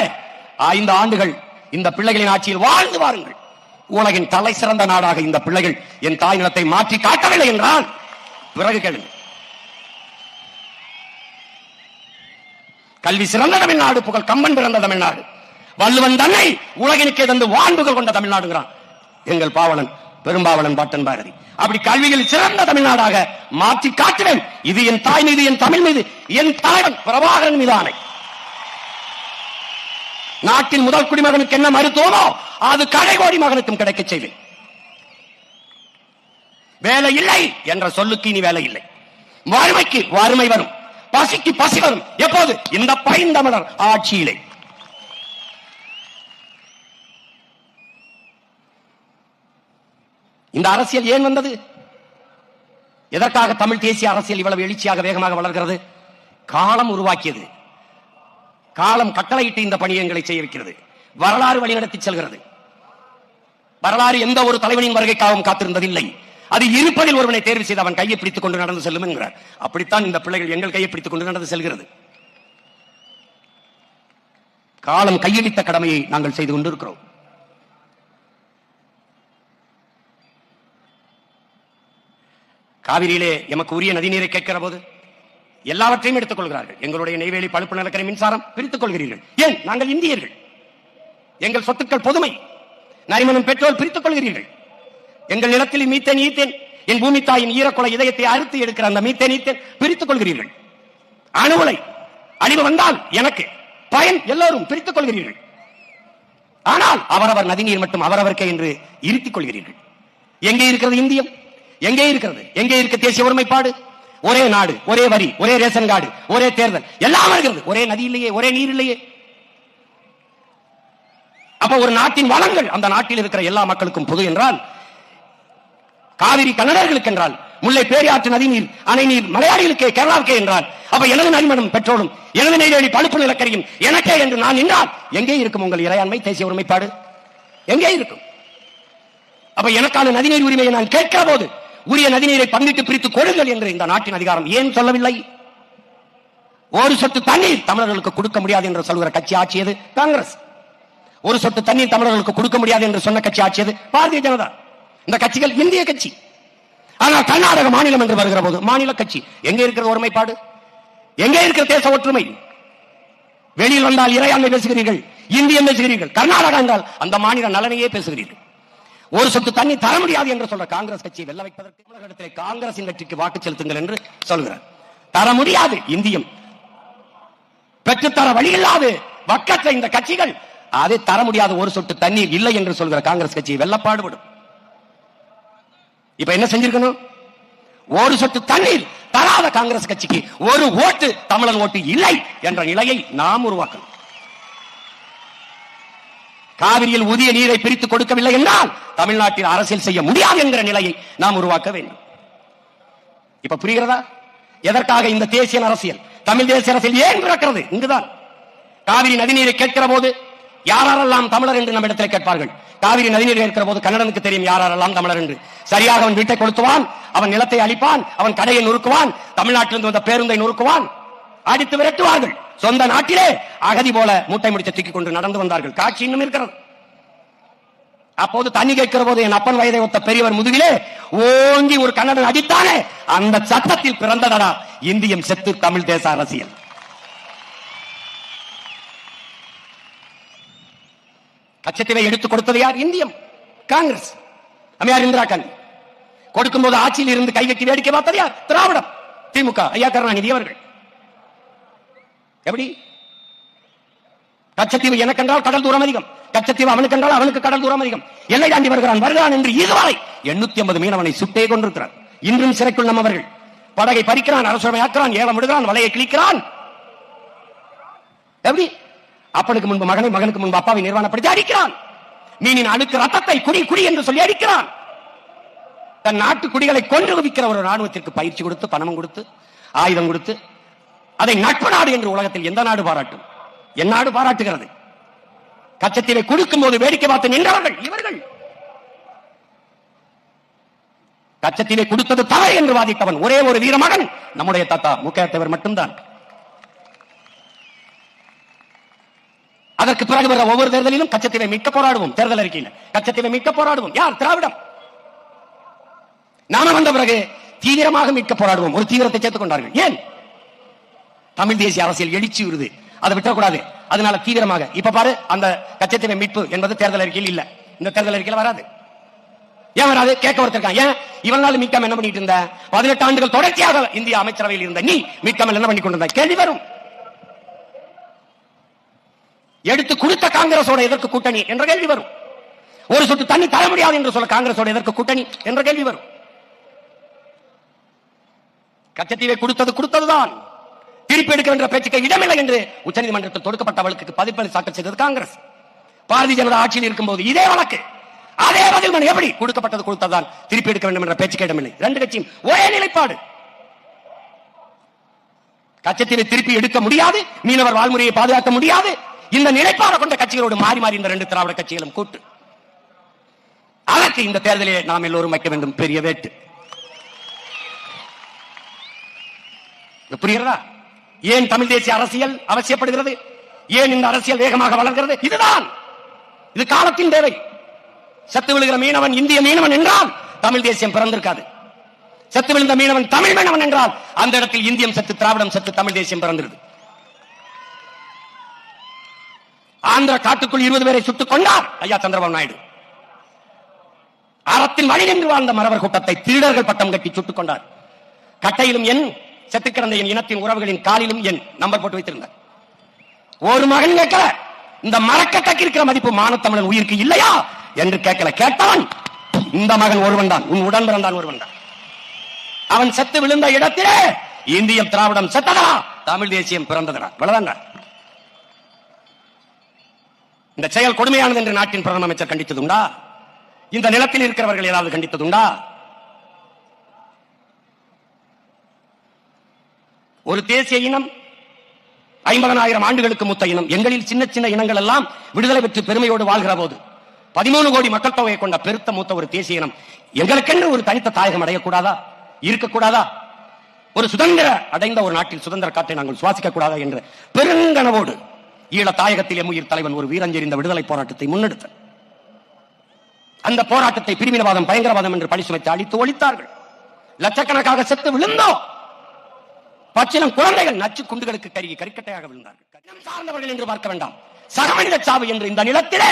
5 ஆண்டுகள் இந்த பிள்ளைகளின் ஆட்சியில் வாழ்ந்து வாருங்கள். உலகின் தலை சிறந்த நாடாக இந்த பிள்ளைகள் என் தாய் நிலத்தை மாற்றி காட்டவில்லை என்றால் பிறகு கேளுங்கள். கல்வி சிறந்த தமிழ்நாடு, புகழ் கம்பன் பிறந்த தமிழ்நாடு, வள்ளுவன் தன்னை உலகினுக்கே தந்து வான்புகள் கொண்ட தமிழ்நாடுங்கிறான் எங்கள் பாவலன் பெரும்பாவலன் பாட்டன் பாரதி. அப்படி கல்வியில் சிறந்த தமிழ்நாடாக மாற்றி காட்டுவேன். இது என் தாய் மீது, என் தமிழ் மீது, என் தலைவன் பிரபாகரன் மீது ஆணை. நாட்டின் முதல் குடிமகனுக்கு என்ன மருத்துவமோ அது கடைகோடி மகனுக்கும் கிடைக்க செய்வேன். வேலை இல்லை என்ற சொல்லுக்கு இனி வேலை இல்லை. வறுமைக்கு வறுமை வரும், பசிக்கு பசி வரும். எப்போது? இந்த பைந்தமிழர் ஆட்சியிலே. இந்த அரசியல் ஏன் வந்தது? எதற்காக தமிழ் தேசிய அரசியல் இவ்வளவு எழுச்சியாக வேகமாக வளர்கிறது? காலம் உருவாக்கியது. காலம் கட்டளையிட்டு இந்த பணியங்களை செய்ய வைக்கிறது. வரலாறு வழிநடத்தி செல்கிறது. வரலாறு எந்த ஒரு தலைவனின் வருகைக்காகவும் காத்திருந்ததில்லை. அது இருப்பதில் ஒருவனை தேர்வு செய்து அவன் கையை பிடித்துக் கொண்டு நடந்து செல்லும் என்கிறார். அப்படித்தான் இந்த பிள்ளைகள் எங்கள் கையை பிடித்துக் கொண்டு நடந்து செல்கிறது. காலம் கையளித்த கடமையை நாங்கள் செய்து கொண்டிருக்கிறோம். காவிரியிலே எமக்கு உரிய நதிநீரை கேட்கிற போது எல்லாவற்றையும் எடுத்துக் கொள்கிறார்கள். எங்களுடைய நெய்வேலி பழுப்பு நிலக்கரி மின்சாரம் பிரித்துக் கொள்கிறீர்கள். ஏன்? நாங்கள் இந்தியர்கள், எங்கள் சொத்துக்கள் பொதுமை. நரிமணம் பெட்ரோல் பிரித்துக் கொள்கிறீர்கள். எங்கள் நிலத்தில் மீத்தேன் ஈத்தேன், என் பூமி தாயின் ஈரக்குலை இதயத்தை அறுத்து எடுக்கிற அந்த மீத்தேன் ஈத்தேன் பிரித்துக் கொள்கிறீர்கள். அணுகுலை அழிவு வந்தால் எனக்கு பயன், எல்லோரும் பிரித்துக் கொள்கிறீர்கள். ஆனால் அவரவர் நதிநீர் மட்டும் அவரவர்க்கே என்று இருத்திக் கொள்கிறீர்கள். எங்கே இருக்கிறது இந்தியம்? எங்கே இருக்கிறது? எங்கே இருக்க தேசிய ஒருமைப்பாடு? ஒரே நாடு, ஒரே வரி, ஒரே ரேஷன் கார்டு, ஒரே தேர்தல், எல்லாம் இருக்கிறது. ஒரே நதி இல்லையே, ஒரே நீர் இல்லையே. அப்ப ஒரு நாட்டின் வளங்கள் அந்த நாட்டில் இருக்கிற எல்லா மக்களுக்கும் பொது என்றால், காவிரி கன்னடர்களுக்கு என்றால், முல்லை பேரியாற்று நதி நீர், அணை நீர் மலையாளிகளுக்கே, கேரளாவுக்கே என்றால், அப்ப எனது நரிமணம் பெட்ரோலும் எனது நெய்வேலி பழுப்பு நிலக்கரியும் எனக்கே என்று நான் நின்றால் எங்கே இருக்கும் உங்கள் இறையாண்மை, தேசிய ஒருமைப்பாடு? எங்கே இருக்கும்? அப்ப எனக்கான நதிநீர் உரிமையை நான் கேட்கிற போது உரிய நதிநீரை பங்கிட்டு பிரித்து கொடுங்கள் என்று இந்த நாட்டின் அதிகாரம் ஏன் சொல்லவில்லை? ஒரு சொட்டு தண்ணீர் தமிழர்களுக்கு கொடுக்க முடியாது என்று சொல்கிற கட்சி ஆட்சியது காங்கிரஸ். ஒரு சொட்டு தண்ணீர் தமிழர்களுக்கு கொடுக்க முடியாது என்று சொன்ன கட்சி ஆட்சியது பாரதிய ஜனதா. இந்த கட்சிகள் இந்திய கட்சி. ஆனால் கர்நாடக மாநிலம் என்று வருகிற போது மாநில கட்சி. எங்கே இருக்கிற ஒருமைப்பாடு? எங்கே இருக்கிற தேச ஒற்றுமை? வெளியில் வந்தால் இறையாண்மை பேசுகிறீர்கள், இந்தியம் பேசுகிறீர்கள். கர்நாடகா என்றால் அந்த மாநில நலனையே பேசுகிறீர்கள். ஒரு சொட்டு தண்ணி தர முடியாது என்று சொல்ற காங்கிரஸ் கட்சியை வெல்ல வைப்பதற்கு தமிழகத்திலே காங்கிரசின் வெற்றிக்கு வாக்கு செலுத்துங்கள் என்று சொல்கிறார். தர முடியாது இந்தியம், பெற்றுத்தர வழி இல்லாது வக்கற்ற இந்த கட்சிகள் அதை தர முடியாது. ஒரு சொட்டு தண்ணீர் இல்லை என்று சொல்கிற காங்கிரஸ் கட்சியை வெல்ல பாடுபடும். இப்ப என்ன செஞ்சிருக்கணும்? ஒரு சொட்டு தண்ணீர் தராத காங்கிரஸ் கட்சிக்கு ஒரு ஓட்டு, தமிழன் ஓட்டு இல்லை என்ற நிலையை நாம் உருவாக்கணும். காவிரியில் உரிய நீரை பிரித்து கொடுக்கவில்லை என்றால் தமிழ்நாட்டில் அரசியல் செய்ய முடியாது என்கிற நிலையை நாம் உருவாக்க வேண்டும். இப்ப புரிகிறதா எதற்காக இந்த தேசிய அரசியல், தமிழ் தேசிய அரசியல் ஏன் பிறக்கிறது? இங்குதான். காவிரி நதிநீரை கேட்கிற போது யாரெல்லாம் தமிழர் என்று நம்ம இடத்தில் கேட்பார்கள். காவிரி நதிநீர் கேட்கிற போது கன்னடனுக்கு தெரியும் யாரெல்லாம் தமிழர் என்று. சரியாக அவன் வீட்டை கொளுத்துவான், அவன் நிலத்தை அழிப்பான், அவன் கடையை நொறுக்குவான், தமிழ்நாட்டிலிருந்து வந்த பேருந்தை நொறுக்குவான், அடித்து விரட்டுவார்கள். சொந்த நாட்டிலே அகதி போல மூட்டை முடிச்சு தூக்கி கொண்டு நடந்து வந்தார்கள். காட்சி இன்னும் இருக்கிறது. அப்போது தண்ணி கேட்கிற போது என் அப்பன் வயதை ஒத்த பெரியவர் முதுகிலே ஓங்கி ஒரு கன்னடன் அடித்தானே, அந்த சட்டத்தில் பிறந்ததடா இந்தியம் செத்து தமிழ் தேச அரசியல். கச்சத்தீவை எடுத்துக் கொடுத்தது யார்? இந்தியம், காங்கிரஸ், அம்மையார் இந்திரா காந்தி. கொடுக்கும் போது ஆட்சியில் இருந்து கைகட்டி வேடிக்கை பார்த்தது யார்? திராவிடம், திமுக, ஐயா கருணாநிதி அவர்கள். எப்படி? கச்சத்தீவு எனக்கென்றால் கடல் தூரம் அதிகம், கச்சத்தீவு அவனுக்கு என்றால் அவனுக்கு கடல் தூரம் அதிகம். எல்லை தாண்டி வருகிறான் என்று இதுவரை 850 மீனவனை சுட்டே கொண்டிருக்கிறார். இன்றும் சிறைக்குள் நம்மவர்கள். படகை பறிக்கிறான், அரசுமையாக்குறான், ஏலம் விடுகிறான், வலையை கிழிக்கிறான். எப்படி? அப்பனுக்கு முன்பு மகனை, மகனுக்கு முன்பு அப்பாவை நிர்வாணப்படுத்தி அடிக்கிறான். மீனின் அழுக்கு ரத்தத்தை குடி குடி என்று சொல்லி அடிக்கிறான். தன் நாட்டு குடிகளை கொன்று குவிக்கிற ஒரு ராணுவத்திற்கு பயிற்சி கொடுத்து, பணமும் கொடுத்து, ஆயுதம் கொடுத்து, அதை நட்பு நாடு என்று உலகத்தில் எந்த நாடு பாராட்டும்? என் நாடு பாராட்டுகிறது. கச்சத்தீவை கொடுக்கும் போது வேடிக்கை பார்த்து நின்றவர்கள் இவர்கள். கச்சத்தீவை கொடுத்தது தவறு என்று வாதிட்டவன் ஒரே ஒரு வீரமகன் நம்முடைய தாத்தா முக்கையா தேவர் மட்டும்தான். அதற்கு பிறகு வர ஒவ்வொரு தேர்தலிலும் கச்சத்தீவை மீட்க போராடுவோம். தேர்தல் அறிக்கையில் கச்சத்தீவை மீட்க போராடுவோம். யார்? திராவிடம். நாம வந்த பிறகு தீவிரமாக மீட்க போராடுவோம். ஒரு தீவிரத்தை சேர்த்துக் கொண்டார்கள். ஏன்? தமிழ் தேசிய அரசியல் எழுச்சி வருது, அதை விட்டக்கூடாது. அதனால தீவிரமாக இப்ப பாரு, அந்த கச்சத்தீவை மீட்பு என்பது தேர்தல் அறிக்கையில் இல்ல. இந்த தேர்தல் அறிக்கையில் வராது. ஏன் வராது? கேட்க ஒருத்தருக்கான். ஏன் இவனால மீட்காம என்ன பண்ணிட்டு இருந்த? 18 ஆண்டுகள் தொடர்ச்சியாக இந்திய அமைச்சரவையில் இருந்த நீ மீட்காமல் என்ன பண்ணி கொண்டிருந்த? கேள்வி வரும். எடுத்து கொடுத்த காங்கிரசோட எதற்கு கூட்டணி என்ற கேள்வி வரும். ஒரு சொட்டு தண்ணி தர முடியாது என்று சொல்ல காங்கிரசோட எதற்கு கூட்டணி என்ற கேள்வி வரும். கச்சத்தீவை கொடுத்ததுதான். திருப்பி எடுக்க என்ற பேச்சுக்கு இடமில்லை என்று உச்சநீதிமன்றத்தில் தொடுக்கப்பட்ட வழக்குக்கு பதிப்பளி தாக்கல் செய்தது காங்கிரஸ். பாரதிய ஜனதா ஆட்சியில் இருக்கும்போது இதே வழக்கு, அதே பதில் மனு. எப்படி? கொடுக்கப்பட்டது கொடுத்ததான், திருப்பி எடுக்க வேண்டும் என்ற பேச்சுக்கு இடமில்லை. ரெண்டு கட்சியும் ஒரே நிலைப்பாடு. கச்சத்தீவை திருப்பி எடுக்க முடியாது, மீனவர் வாழ்முறையை பாதுகாக்க முடியாது. இந்த நிலைப்பாடு கொண்ட கட்சிகளோடு மாறி மாறி இந்த 2 திராவிட கட்சிகளும் கூட்டு. அதற்கு இந்த தேர்தலில் நாம் எல்லோரும் வைக்க வேண்டும் பெரிய வேட்டு. புரிகிறதா? ஏன் தமிழ் தேசிய அரசியல் அவசியப்படுகிறது? ஏன் இந்த அரசியல் வேகமாக வளர்கிறது? இதுதான், இது காலத்தின் தேவை. செத்து விழுகிற மீனவன் இந்திய மீனவன் என்றால் தமிழ் தேசியம் பிறந்திருக்காது. செத்து விழுந்த மீனவன் தமிழ் மீனவன் என்றால் அந்த இடத்தில் இந்தியம் செத்து, திராவிடம் செத்து, தமிழ் தேசியம் பிறந்திருது. ஆந்திர காட்டுக்குள் 20 பேரை சுட்டுக் கொண்டார் ஐயா சந்திரபாபு நாயுடு. அறத்தின் வழி நின்று வாழ்ந்த மறவர் கூட்டத்தை திருடர்கள் பட்டம் கட்டி சுட்டுக் கொண்டார். கட்டையிலும் என், செத்து கிடந்த என் இனத்தின் உறவுகளின் காலிலும் என் நம்பர் போட்டு வைத்திருந்தார். ஒரு மகன் கேட்கல, இந்த மரக்கட்டைக்கு இருக்கிற மதிப்பு மானத்தமிழன் உயிருக்கு இல்லையா என்று கேட்கல. கேட்டவன் இந்த மகன் ஒருவன் தான், உன் உடன் பிறந்தான் ஒருவன் தான். அவன் செத்து விழுந்த இடத்திலே இந்தியம் திராவிடம் செத்ததா, தமிழ் தேசியம் பிறந்ததா. இவ்வளவுதான். இந்த செயல் கொடுமையானது என்று நாட்டின் பிரதம அமைச்சர் கண்டித்ததுண்டா? இந்த நிலத்தில் இருக்கிறவர்கள் ஏதாவது கண்டித்ததுண்டா? ஒரு தேசிய இனம் 50,000 ஆண்டுகளுக்கு மூத்த இனம். எங்களில் சின்ன சின்ன இனங்கள் எல்லாம் விடுதலை பெற்று பெருமையோடு வாழ்கிற போது 13 கோடி மக்கள் தொகையை கொண்ட பெருத்த மூத்த ஒரு தேசிய இனம் எங்களுக்கென்று ஒரு தனித்த தாயகம் அடையக்கூடாதா? இருக்கக்கூடாதா? ஒரு சுதந்திர அடைந்த ஒரு நாட்டில் சுதந்திர காற்றை நாங்கள் சுவாசிக்க கூடாதா என்ற பெருங்கனவோடு ஈழ தாயகத்தில் எம்முயிர் தலைவன் ஒரு வீரஞ்செறிந்த விடுதலை போராட்டத்தை முன்னெடுத்தார். அந்த போராட்டத்தை பிரிவினவாதம், பயங்கரவாதம் என்று பழி சுமத்தி அழித்து ஒழித்தார்கள். லட்சக்கணக்காக செத்து விழுந்தோம். பச்சிலம் குழந்தைகள் நச்சு குண்டுகளுக்கு கருகி கறிக்கட்டையாக விழுந்தார்கள். சார்ந்தவர்கள் என்று பார்க்க வேண்டாம், சக மனித சாவு என்று இந்த நிலத்திலே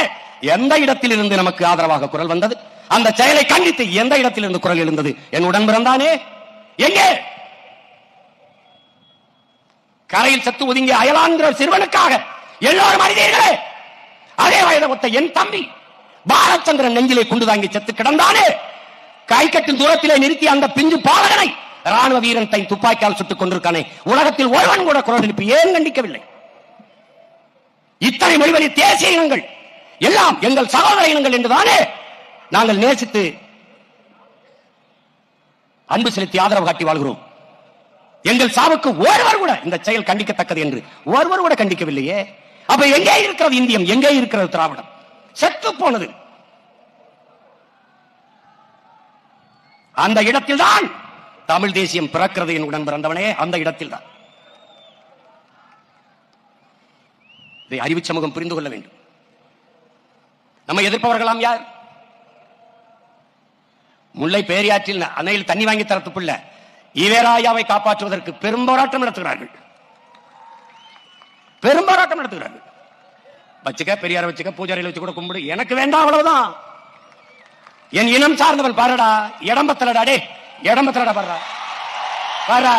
எந்த இடத்தில் இருந்து நமக்கு ஆதரவாக குரல் வந்தது? அந்த செயலை கண்டித்து எந்த இடத்தில் இருந்து குரல் எழுந்தது? என் உடன் பிறந்தானே எங்கே? கரையில் செத்து ஒதுங்கிய அயலாந்திர சிறுவனுக்காக எல்லோரும் அறிந்தீர்களே. அதே வயதை ஒத்த என் தம்பி பாலச்சந்திரன் நெஞ்சிலே குண்டு தாங்கி செத்து கிடந்தானே. கைக்கட்டின் தூரத்திலே நிறுத்தி அந்த பிஞ்சு பாலகனை ராணுவ வீரன் தன் துப்பாக்கியால் சுட்டுக் கொண்டிருக்கானே. உலகத்தில் ஒருவன் கூட குரல் எழுப்பி ஏன் கண்டிக்கவில்லை? இத்தனை மொழிவழி தேசிய இனங்கள் எல்லாம் எங்கள் சகோதர இனங்கள் என்றுதானே நாங்கள் நேசித்து அன்பு செலுத்தி ஆதரவு காட்டி வாழ்கிறோம். எங்கள் சாவுக்கு ஒருவர் கூட இந்த செயல் கண்டிக்கத்தக்கது என்று ஒருவர் கூட கண்டிக்கவில்லையே. அப்ப எங்கே இருக்கிறது இந்தியம்? எங்கே இருக்கிறது திராவிடம்? செத்து போனது. அந்த இடத்தில் தான் தமிழ் தேசியம் பிறக்கிறது. என் உடன் பிறந்தவனே, அந்த இடத்தில் தான். இதை அறிவு சமூகம் புரிந்து கொள்ள வேண்டும். நம்ம எதிர்ப்பவர்களாம் யார்? முல்லை பேரியாற்றில் அணையில் தண்ணி வாங்கி தரத்துக்குள்ள ஈவேராயாவை காப்பாற்றுவதற்கு பெரும் போராட்டம் நடத்துகிறார்கள். பெரும் போராட்டம் நடத்துகிறார்கள். வச்சுக்க, பெரியார வச்சுக்க, பூஜாரியில் வச்சு கூட கும்பிடு, எனக்கு வேண்டாம், அவ்வளவுதான். என் இனம் சார்ந்தவன் பாருடா, இடம்பத்தலடா, டே இடம்பத்தலடா, பாருடா பாருடா.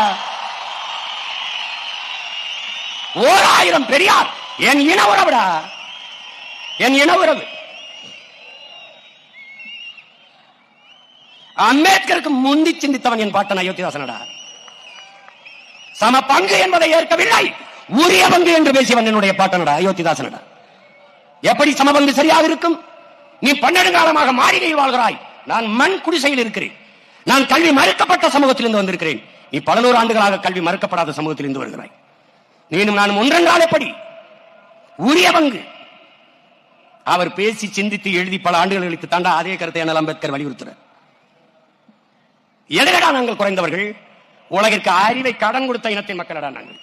1000 பெரியார் என் இன உறவுடா, என் இன உறவு. அம்பேத்கருக்கு முந்தி சிந்தித்தவன் என் பாட்டன் அயோத்திதாசனடா. சம பங்கு என்பதை ஏற்கவில்லை, உரிய பங்கு என்று பேசியவன் என்னுடைய பாட்டனடா, அயோத்திதாசனடா. எப்படி சமபங்கு சரியாக இருக்கும்? நீ 12 காலமாக மாளிகையில் வாழ்கிறாய், நான் மண் குடிசையில் இருக்கிறேன். நான் கல்வி மறுக்கப்பட்ட சமூகத்திலிருந்து வந்திருக்கிறேன். நீ 11 ஆண்டுகளாக கல்வி மறுக்கப்படாத சமூகத்திலிருந்து வருகிறாய். நீனும் நானும் ஒன்றென்றால் எப்படி? உரிய பங்கு. அவர் பேசி சிந்தித்து எழுதி பல ஆண்டுகள் கழித்து தாண்டா அதே கருத்தை அண்ணல் அம்பேத்கர் வலியுறுத்துறார். எதிரடா நாங்கள் குறைந்தவர்கள்? உலகிற்கு அறிவை கடன் கொடுத்த இனத்தின் மக்களடா நாங்கள்.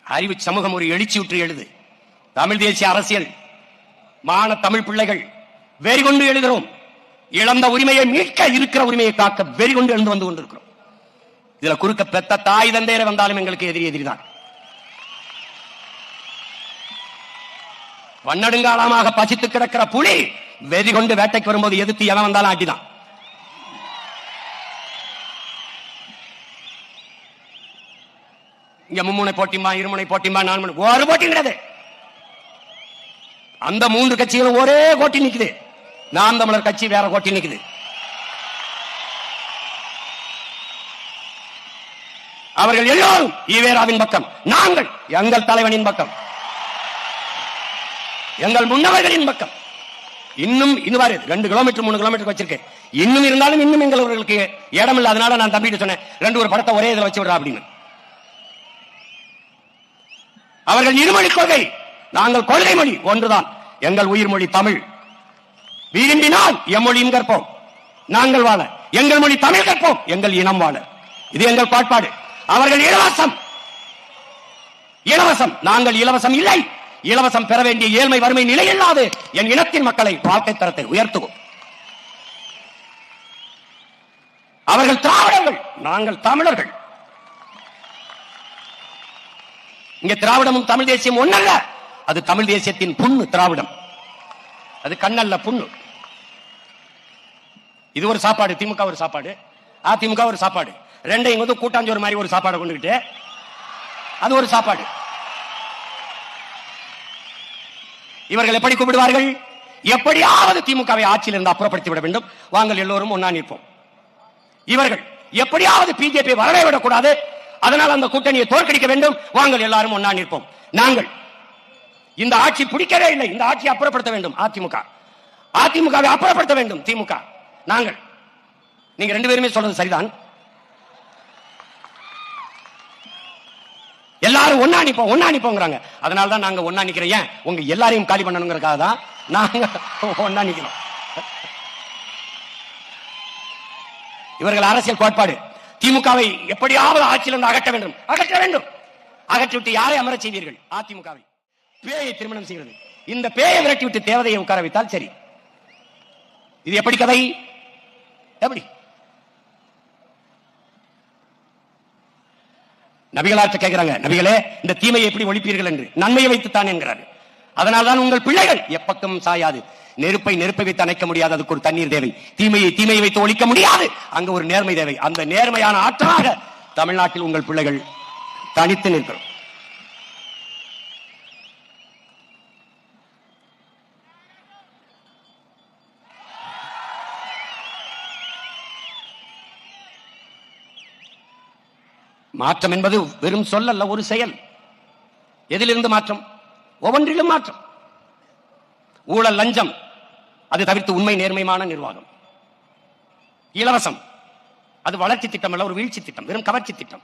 அறிவு சமூகம் ஒரு எழுச்சி உற்று எழுது. தமிழ் தேசிய அரசியல் மான தமிழ் பிள்ளைகள் வெறிகொண்டு எழுதுகிறோம். இழந்த உரிமையை மீட்க, இருக்கிற உரிமையை காக்க வெறிகொண்டு எழுந்து வந்து கொண்டிருக்கிறோம். இதுல குறுக்க பெத்த தாய் தந்தையரை வந்தாலும் எங்களுக்கு எதிரிதான். வண்ணடுங்காலமாக பசித்து கிடக்கிற புலி வெறி கொண்டு வேட்டைக்கு வரும்போது எதிர்த்து எவன் வந்தாலும் ஆட்டிதான். இங்க மும்முனை போட்டிமா, இருமுனை போட்டிமா, 4 முனை, ஒரு போட்டி கிடையாது. அந்த 3 கட்சிகளும் ஒரே கோட்டி நிக்குது. நாம் தமிழர் கட்சி வேற கோட்டி நிக்குது. அவர்கள் எல்லோரும் ஈவேராவின் பக்கம், நாங்கள் எங்கள் தலைவனின் பக்கம், எங்கள் முன்னவர்களின் பக்கம். இன்னும் 2 கிலோமீட்டர் 3 கிலோமீட்டர் வச்சிருக்கேன். இன்னும் இருந்தாலும் இன்னும் எங்களுக்கு இடம் இல்லை. அதனால நான் தம்பிட்டு சொன்னேன், 2 ஒரு படத்தை ஒரே இதில் வச்சு விடுறா அப்படின்னு. அவர்கள் இருமொழி கொள்கை, நாங்கள் கொள்கை மொழி ஒன்றுதான். எங்கள் உயிர் மொழி தமிழ். விரும்பினால் எம்மொழியும் கற்போம், நாங்கள் வாழ. எங்கள் மொழி தமிழ் கற்போம், எங்கள் இனம் வாழ. இது எங்கள் கோட்பாடு. அவர்கள் இலவசம், இலவசம். நாங்கள் இலவசம் இல்லை. இலவசம் பெற வேண்டிய ஏழ்மை வறுமை நிலையில்லாது என் இனத்தின் மக்களை வாழ்க்கை தரத்தை உயர்த்துவோம். அவர்கள் திராவிடர்கள், நாங்கள் தமிழர்கள். இங்க திராவிடமும் தமிழ் தேசியம் ஒன்னல்ல. அது தமிழ் தேசியத்தின் புண்ணு. திராவிடம் அது கண்ணல்ல, புண்ணு. இது ஒரு சாப்பாடு, திமுக ஒரு சாப்பாடு, அதிமுக ஒரு சாப்பாடு. ரெண்டையும் வந்து கூட்டாஞ்சோறு மாதிரி ஒரு சாப்பாடு கொண்டுகிட்டு அது ஒரு சாப்பாடு. இவர்கள் எப்படி கூப்பிடுவார்கள்? எப்படியாவது திமுகவை ஆட்சியில் இருந்து அப்புறப்படுத்தி விட வேண்டும், வாங்கள் எல்லோரும் ஒன்னா நிற்போம். இவர்கள் எப்படியாவது பிஜேபி வரவே விடக்கூடாது, அதனால் அந்த கூட்டணியை தோற்கடிக்க வேண்டும், வாங்கள் எல்லாரும் ஒன்னா நிற்போம். நாங்கள் இந்த ஆட்சி பிடிக்கவே இல்லை, இந்த ஆட்சியை அப்புறப்படுத்த வேண்டும் அதிமுக, அதிமுகவை அப்புறப்படுத்த வேண்டும் திமுக. நாங்கள், நீங்க 2 பேருமே சொல்றது சரிதான். எல்லாரும் ஒன்னா நிப்போம், ஒன்னா நிப்போங்கிறாங்க. அதனால தான் நாங்க ஒன்னா நிக்கிறோம். ஏன்? உங்க எல்லாரையும் காலி பண்ணணுங்கிறதுக்காக தான் நாங்க ஒன்னா நிக்கிறோம். இவர்கள் அரசியல் கோட்பாடு திமுகவை எப்படியாவது ஆட்சியிலிருந்து அகற்ற வேண்டும், அகற்ற வேண்டும். அகற்றிவிட்டு யாரை அமர செய்வீர்கள்? அதிமுகவை. பேயை திருமணம் செய்கிறது. இந்த பேயை விரட்டி விட்டு தேவதையை உட்கார வைத்தால் சரி. இது எப்படி கதை? எப்படி? நபிகளாற்ற கேட்கிறாங்க, நபிகளே இந்த தீமையை எப்படி ஒழிப்பீர்கள் என்று. நன்மையை வைத்துத்தான் என்கிறார்கள். அதனால்தான் உங்கள் பிள்ளைகள் எப்பக்கம் சாயாது. நெருப்பை நெருப்பை வைத்து அணைக்க முடியாது, அதுக்கு ஒரு தண்ணீர் தேவை. தீமையை தீமையை வைத்து ஒழிக்க முடியாது, அங்க ஒரு நேர்மை தேவை. அந்த நேர்மையான ஆற்றலாக தமிழ்நாட்டில் உங்கள் பிள்ளைகள் தனித்து நிற்கிறோம். மாற்றம் என்பது வெறும் சொல்லல்ல, ஒரு செயல். எதிலிருந்து மாற்றம்? ஒவ்வொன்றிலும் மாற்றம். ஊழல் லஞ்சம் அது தவிர்த்து உண்மை நேர்மையான நிர்வாகம். இலவசம் அது வளர்ச்சி திட்டம் அல்ல, ஒரு வீழ்ச்சி திட்டம், வெறும் கவர்ச்சி திட்டம்.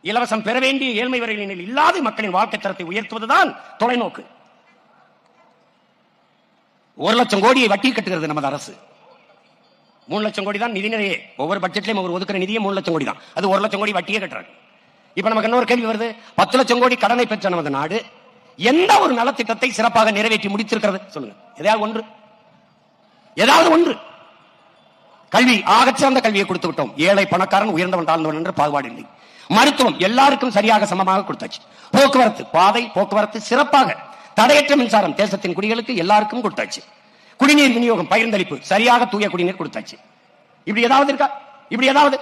இலவசம் பெற வேண்டிய ஏழ்மை வரையில் இல்லாத மக்களின் வாழ்க்கை தரத்தை உயர்த்துவதுதான் தொலைநோக்கு. 1 லட்சம் கோடியை வட்டி கட்டுகிறது நமது அரசு. 3 லட்சம் கோடி தான் நிதி நிலையே. ஒவ்வொரு பட்ஜெட்லயும் அவர் ஒதுக்குற நிதியே 3 லட்சம் கோடி தான். அது 1 லட்சம் கோடி வட்டியே கட்டுறாங்க. இப்ப நமக்கு இன்னொரு கேள்வி வருது, 10 லட்சம் கோடி கடனை பெற்ற நமது நாடு எந்த ஒரு நலத்திட்டத்தை சிறப்பாக நிறைவேற்றி முடித்திருக்கிறது? சொல்லுங்க. ஏதாவது ஒன்று. கல்வி, ஆகச்சிறந்த கல்வியை கொடுத்து விட்டோம். ஏழை பணக்காரன், உயர்ந்தவன் தாழ்ந்தவன் என்ற பாகுபாடு இல்லை. மருத்துவம் எல்லாருக்கும் சரியாக சமமாக கொடுத்தாச்சு. போக்குவரத்து, பாதை போக்குவரத்து சிறப்பாக, தடையற்ற மின்சாரம் தேசத்தின் குடிகளுக்கு எல்லாருக்கும் கொடுத்தாச்சு. குடிநீர் விநியோகம், பகிர்ந்தளிப்பு சரியாக தூய குடிநீர் கொடுத்தாச்சு. இப்படி ஏதாவது இருக்கா? இப்படி ஏதாவது?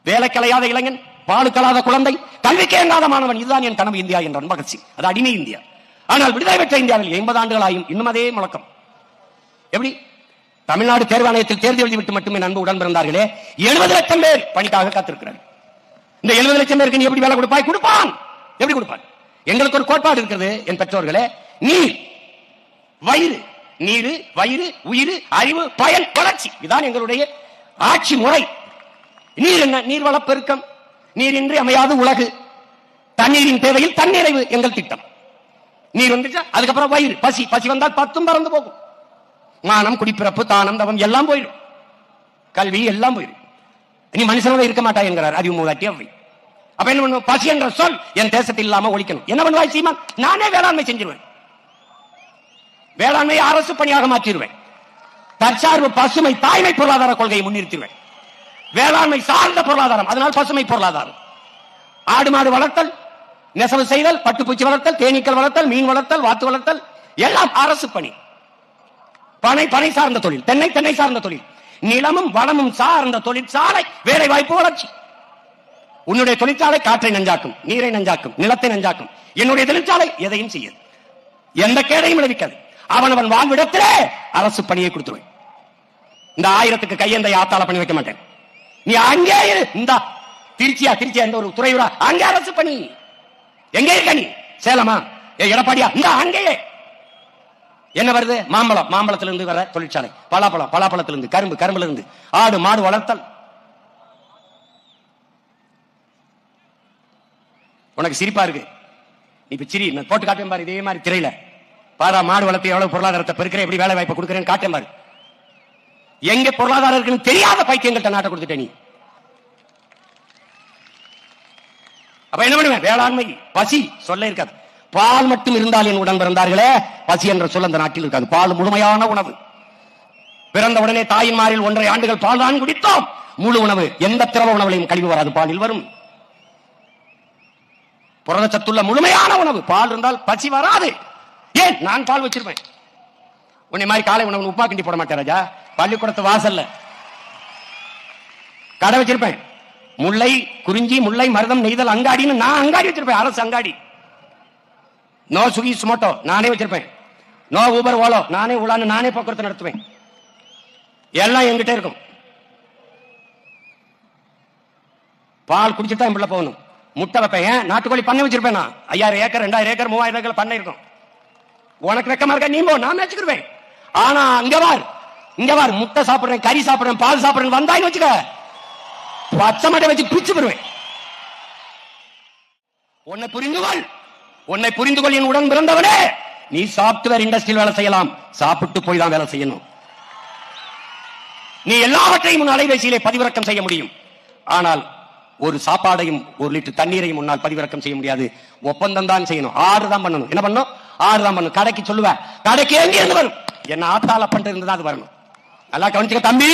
வேலை கலையாத இளைஞன், பாலு கலாத குழந்தை, கல்வி கேங்காத மாணவன், இதுதான் என் கனவு இந்தியா என்றான் பகத்சிங். அது அடிமை இந்தியா. ஆனால் விடுதலை பெற்ற இந்தியாவில் 80 ஆண்டுகள் ஆயும் இன்னும் அதே முழக்கம். எப்படி? தமிழ்நாடு தேர்வாணையத்தில் தேர்வு எழுதிவிட்டு மட்டுமே நண்பு உடன் பிறந்தார்களே 70 லட்சம் பேர் பணிக்காக காத்திருக்கிறார்கள். இந்த 70 லட்சம் பேருக்கு நீ எப்படி வேலை கொடுப்பாய்? கொடுப்பான். எப்படி கொடுப்பான்? எங்களுக்கு ஒரு கோட்பாடு இருக்கிறது என் பெற்றோர்களே. நீர், வயிறு, நீரு, வயிறு, உயிர், அறிவு, பயன், வளர்ச்சி, இதுதான் எங்களுடைய ஆட்சி முறை. நீர் என்ன? நீர் வளப்பெருக்கம். நீரின்றி அமையாது உலகு. தண்ணீரின் தேவையில் தன்னிறைவு எங்கள் திட்டம். நீர் வந்துச்சா அதுக்கப்புறம் வயிறு பசி, பசி வந்தால் 10 பறந்து போகும். மானம், குடிப்பிறப்பு, தானம், தவம் எல்லாம் போயிடும். கல்வி எல்லாம் போயிடும். நீ மனுஷனோட இருக்க மாட்டா என்கிறார் அறிவு மூதாட்டி அவை. அப்ப என்ன பண்ணுவோம்? பசி என்ற சொல் என் தேசத்தில் இல்லாம ஒழிக்கணும். என்ன பண்ணுவாய் சீமான்? நானே வேளாண்மை செஞ்சிருவேன். வேளாண்மையை அரசு பணியாக மாற்றிடுவேன். தற்சார்பு, பசுமை, தாய்மை பொருளாதார கொள்கையை முன்னிறுத்திடுவேன். வேளாண்மை சார்ந்த பொருளாதாரம், அதனால் பசுமை பொருளாதாரம். ஆடு மாடு வளர்த்தல், நெசவு செய்தல், பட்டுப்பூச்சி வளர்த்தல், தேனீக்கள் வளர்த்தல், மீன் வளர்த்தல், வாத்து வளர்த்தல் எல்லாம் அரசு பணி. பனை, பனை சார்ந்த தொழில், தென்னை, தென்னை சார்ந்த தொழில், நிலமும் வளமும் சார்ந்த தொழிற்சாலை, வேலை வாய்ப்பு, வளர்ச்சி. உன்னுடைய தொழிற்சாலை காற்றை நஞ்சாக்கும், நீரை நஞ்சாக்கும், நிலத்தை நஞ்சாக்கும். என்னுடைய தொழிற்சாலை எதையும் செய்யாது, எந்த கேடையும் விளைவிக்காது. அவனவன் வாழ்விடத்திலே அரசு பணியை கொடுத்துருவேன். இந்த 1000க்கு கையெந்தை ஆத்தால பண்ணி வைக்க மாட்டேன். நீ அங்கே இரு. இந்த திருச்சியா, திருச்சியா எந்த ஒரு துறை அங்கே அரசு பணி. எங்கே இருக்க நீ? சேலமா, எடப்பாடியா? இந்த அங்கேயே என்ன வருது? மாம்பழம், மாம்பழத்திலிருந்து வர தொழிற்சாலை, பலாப்பழம், பலாப்பழத்திலிருந்து கரும்பு, கரும்புல இருந்து ஆடு மாடு வளர்த்தல். உனக்கு சிரிப்பா இருக்கு, இப்ப சிரி போட்டு காட்டேன் பாரு. இதே மாதிரி திரையில பாரா மாடு வளர்த்து எவ்வளவு பொருளாதாரத்தை பெருக்கிறேன், எப்படி வேலை வாய்ப்பை கொடுக்கிறேன்னு காட்டேன் பாரு. எங்க பொருளாதாரம் இருக்குன்னு தெரியாத பைத்தியங்கள்ட்ட நாட்டை கொடுத்துட்ட நீ. அப்ப என்ன பண்ணுவேன்? வேளாண்மை, பசி சொல்ல இருக்காது. பால் மட்டும் இருந்தால் என் உடன் பிறந்தார்களே, பசி என்ற சொல் அந்த நாட்டில் இருக்காது. பால் முழுமையான உணவு. பிறந்த உடனே தாயின் மாரில் 1.5 ஆண்டுகள் பால் தான் குடித்தோம். முழு உணவு, எந்த திரவ உணவுலையும் கழிவு வராது, பாலில் வரும். புரதச்சத்துள்ள முழுமையான உணவு. பால் இருந்தால் பசி வராது. ஏன்? நான் பால் வச்சிருப்பேன். உன்னை மாதிரி காலை உணவு உப்புமா கிண்டி போட மாட்டேன் ராஜா. பள்ளிக்கூடத்து வாசல்ல கடை வச்சிருப்பேன். முல்லை, குறிஞ்சி, முல்லை, மருதம், நெய்தல் அங்காடின்னு நான் அங்காடி வச்சிருப்பேன். அரசு அங்காடி. நோ சுகி சுமோட்டோ நானே வச்சிருப்பேன். நோ ஊபர் ஓலோ நானே உலான்னு நானே போக்குவரத்து நடத்துவேன். எல்லாம் என்கிட்ட இருக்கும். பால் குடிச்சுட்டு தான் பிள்ளை போகணும். முட்டை வைப்பேன். நாட்டுக்கோழி பண்ணை வச்சிருப்பேன். நான் 5000 ஏக்கர், 2000 ஏக்கர், 3000 ஏக்கர் பண்ணை இருக்கும். உனக்கு வெக்கமா இருக்க? நீ போ, நான் வச்சுக்கிருவேன். ஆனா அங்க வார் முட்டை சாப்பிடுறேன், கறி சாப்பிடுறேன், பால் சாப்பிடுறேன் வந்தாய் வச்சுக்க, பச்சை மட்டை வச்சு பிச்சு போடுவேன். உன்னை புரிந்து கொள் என் உடன் பிறந்தவனே. நீ சாப்ட்வேர் இண்டஸ்ட்ரியில் வேலை செய்யலாம், சாப்பிட்டு போய் தான் வேலை செய்யணும். நீ எல்லாவற்றையும் உன் அலைபேசியிலே பதிவிறக்கம் செய்ய முடியும். ஆனால் ஒரு சாப்பாடையும் 1 லிட்டர் தண்ணீரையும் முன்னால் பதிவிறக்கம் செய்ய முடியாது. ஒப்பந்தம் தான் செய்யணும். ஆர்டர் தான் பண்ணணும். என்ன பண்ணணும்? ஆர்டர் தான் பண்ணணும். கடைக்கு சொல்லுவேன், கடைக்கு எங்க இருந்து வரும்? என்ன ஆத்தால பண்ணிட்டு இருந்ததா அது வரணும். நல்லா கவனிச்சுக்க தம்பி.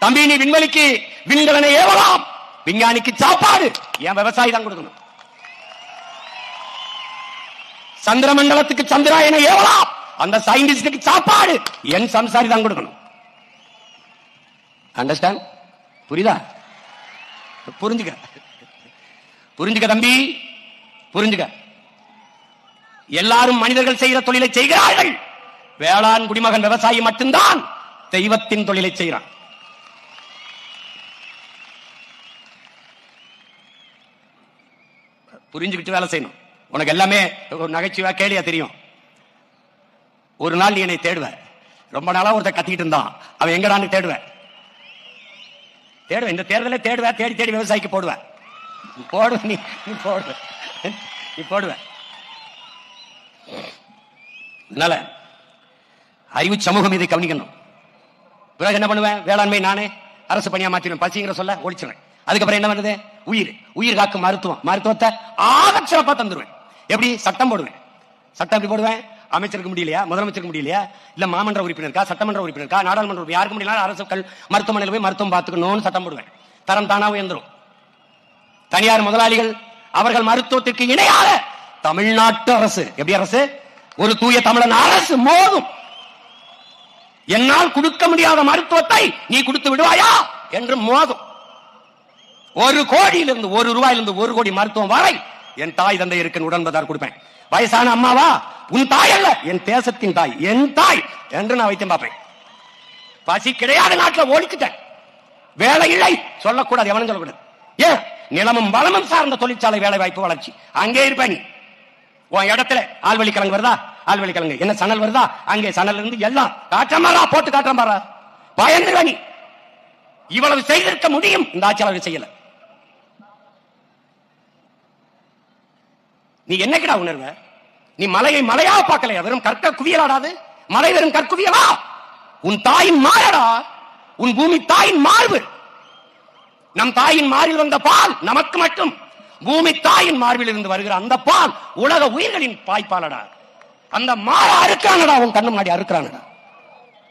தம்பி, நீ விண்வெளிக்கு விண்கலனை ஏவலாம், விஞ்ஞானிக்கு சாப்பாடு என் விவசாயி தான் கொடுக்கணும். சந்திரமண்டலத்துக்கு சந்திராயனை ஏவலாம், அந்த சயின்டிஸ்டுக்கு சாப்பாடு என் சம்சாரி தான் கொடுக்கணும். அண்டர்ஸ்டாண்ட்? புரியுதா? புரிஞ்சுக்க தம்பி, புரிஞ்சுக்க. எல்லாரும் மனிதர்கள் செய்கிற தொழிலை செய்கிறார்கள். வேளாண் குடிமகன் விவசாயி மட்டும்தான் தெய்வத்தின் தொழிலை செய்கிறான். புரிஞ்சுக்கிட்டு வேலை செய்யணும். உனக்கு எல்லாமே நகைச்சுவா கேளியா தெரியும். ஒரு நாள் நீ என்னை தேடுவ. ரொம்ப நாளா ஒருத்த கத்திக்கிட்டு இருந்தான், அவன் எங்கடான்னு தேடுவேன். இந்த தேர்தலை தேடுவேன், தேடி தேடி விவசாயிக்கு போடுவேன். நீ போடுவ. அதனால அறிவு சமூகம் இதை கவனிக்கணும். பிறகு என்ன பண்ணுவேன்? வேளாண்மை நானே அரசு பணியா மாத்திடுவேன். பசிங்கிற சொல்ல ஒழிச்சிருவேன். அதுக்கப்புறம் என்ன பண்ணுது? உயிர் காக்கும் மருத்துவத்தை ஆகச்சிறப்பா தந்துருவேன். எப்படி? சட்டம் போடுவேன். சட்டம் எப்படி போடுவேன்? அமைச்சருக்கு முடியலையா, முதலமைச்சருக்கு முடியலையா, இல்ல மாமன்ற உறுப்பினருக்கா, சட்டமன்ற உறுப்பினருக்கா, நாடாளுமன்ற உறுப்பினர், யாருக்கு முடியல அரசு மருத்துவமனையில் போய் மருத்துவம் பார்த்துக்கணும்னு சட்டம் போடுவேன். தரம் தானா உயர்ந்துரும். தனியார் முதலாளிகள் அவர்கள் மருத்துவத்திற்கு இணையாக தமிழ்நாட்டு அரசு, எப்படி அரசு? ஒரு தூய தமிழன் அரசு மோதும். என்னால் கொடுக்க முடியாத மருத்துவத்தை நீ கொடுத்து விடுவாயா என்று மோதும். 1 கோடியிலிருந்து 1 ரூபாயிலிருந்து 1 கோடி மருத்துவம் வரை என் தாய் தந்தை இருக்க உடன்பதார் கொடுப்பேன். வயசான அம்மாவா? உன் தாய் அல்ல, என் தேசத்தின் தாய், என் தாய் என்று நான் வைத்து பார்ப்பேன். பசி கிடையாது நாட்டில், ஓடிக்கிட்டேன். வேலை இல்லை சொல்லக்கூடாது, எவனும் சொல்லக்கூடாது. ஏன்? நிலமும் வளமும் சார்ந்த தொழிற்சாலை, வேலை வாய்ப்பு, வளர்ச்சி. அங்கே இருப்பேன். நீ உன் இடத்துல ஆழ்வழி கிழங்கு வருதா? ஆழ்வழி கிழங்கு என்ன சணல் வருதா? அங்கே சணல் இருந்து எல்லாம் காற்றமாரா போட்டு காட்டுறமாரா பயந்துருவ. நீ இவ்வளவு செய்திருக்க முடியும், இந்த ஆட்சியாளர்கள் செய்யல. நீ என்னைக்குடா உணர்வ? நீ மலையை மலையா பார்க்கலையா? வெறும் கற்க குவியலாடாது மலை, வெறும் கற்குவியலா? உன் தாயின் மாறடா, உன் பூமி தாயின் மார்பு. நம் தாயின் மார்பில் வந்த பால் நமக்கு மட்டும், பூமி தாயின் மார்பில் இருந்து வருகிற அந்த பால் உலக உயிர்களின் பாய்ப்பாலடா. அந்த மாற அறுக்கிறானடா, உன் கண்ணு முன்னாடி அறுக்கிறானடா.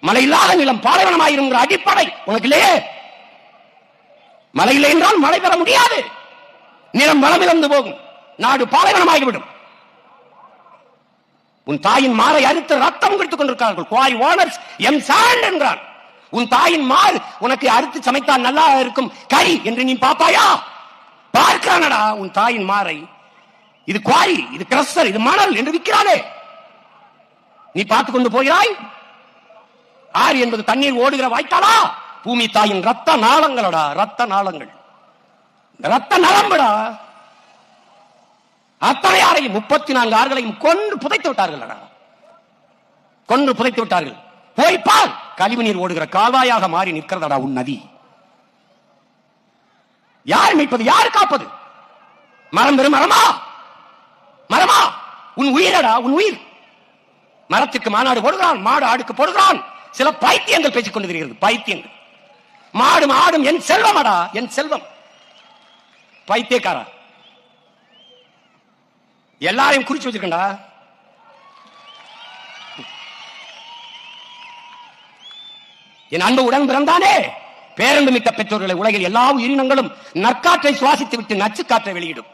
மழை இல்லாத நிலம் பாலைவனமாயிருங்கிற அடிப்படை உனக்கு இல்லையே. மழை இல்லை என்றால் மழை பெற முடியாது. நிலம் வளமிழந்து போகும், நாடு பாலைவனமாகிவிடும். உன் தாயின் மாறை அறுத்து ரத்தம் கொடுத்துக் கொண்டிருக்கிறார்கள். குவாரி ஓனர்ஸ் எம் சாண்ட் என்றான். உன் தாயின் மாறு உனக்கு அறுத்து சமைத்தால் நல்லா இருக்கும் கறி என்று நீ பாப்பாயா? பார்க்கிறானடா உன் தாயின் மாறை. இது குவாரி, இது கிரஸ்டர், இது மணல் என்று விற்கிறானே. நீ பார்த்துக் கொண்டு போகிறாய். ஆறு என்பது தண்ணீர் ஓடுகிற வாய்க்காலா? பூமி தாயின் ரத்த நாளங்களடா, ரத்த நாளங்கள், ரத்த நரம்புடா. அத்தனை ஆறையும் 34 ஆறுகளையும் கொன்று புதைத்து விட்டார்கள். கொன்று புதைத்து விட்டார்கள். போய்ப்பால் கழிவு நீர் ஓடுகிற கால்வாயாக மாறி நிற்கிறதடா உன் நதி. யார் மீட்பது? யார் காப்பது? மரம் பெரும் மரமா? மரமா? உன் உயிரடா, உன் உயிர். மரத்திற்கு மாநாடு போடுகிறான், மாடு ஆடுக்கு போடுகிறான். சில பைத்தியங்கள் பேசிக் கொண்டு இருக்கிறது, பைத்தியங்கள். மாடும் ஆடும் என் செல்வமடா, என் செல்வம். பைத்தியக்காரா, எல்லாரையும் குறிச்சு வச்சிருக்கா. என் அன்பு உடன் பிறந்தானே, பேரன்பு மிக்க பெற்றோர்களை உலகில் எல்லா உயிரினங்களும் நற்காற்றை சுவாசித்து விட்டு நச்சு காற்றை வெளியிடும்.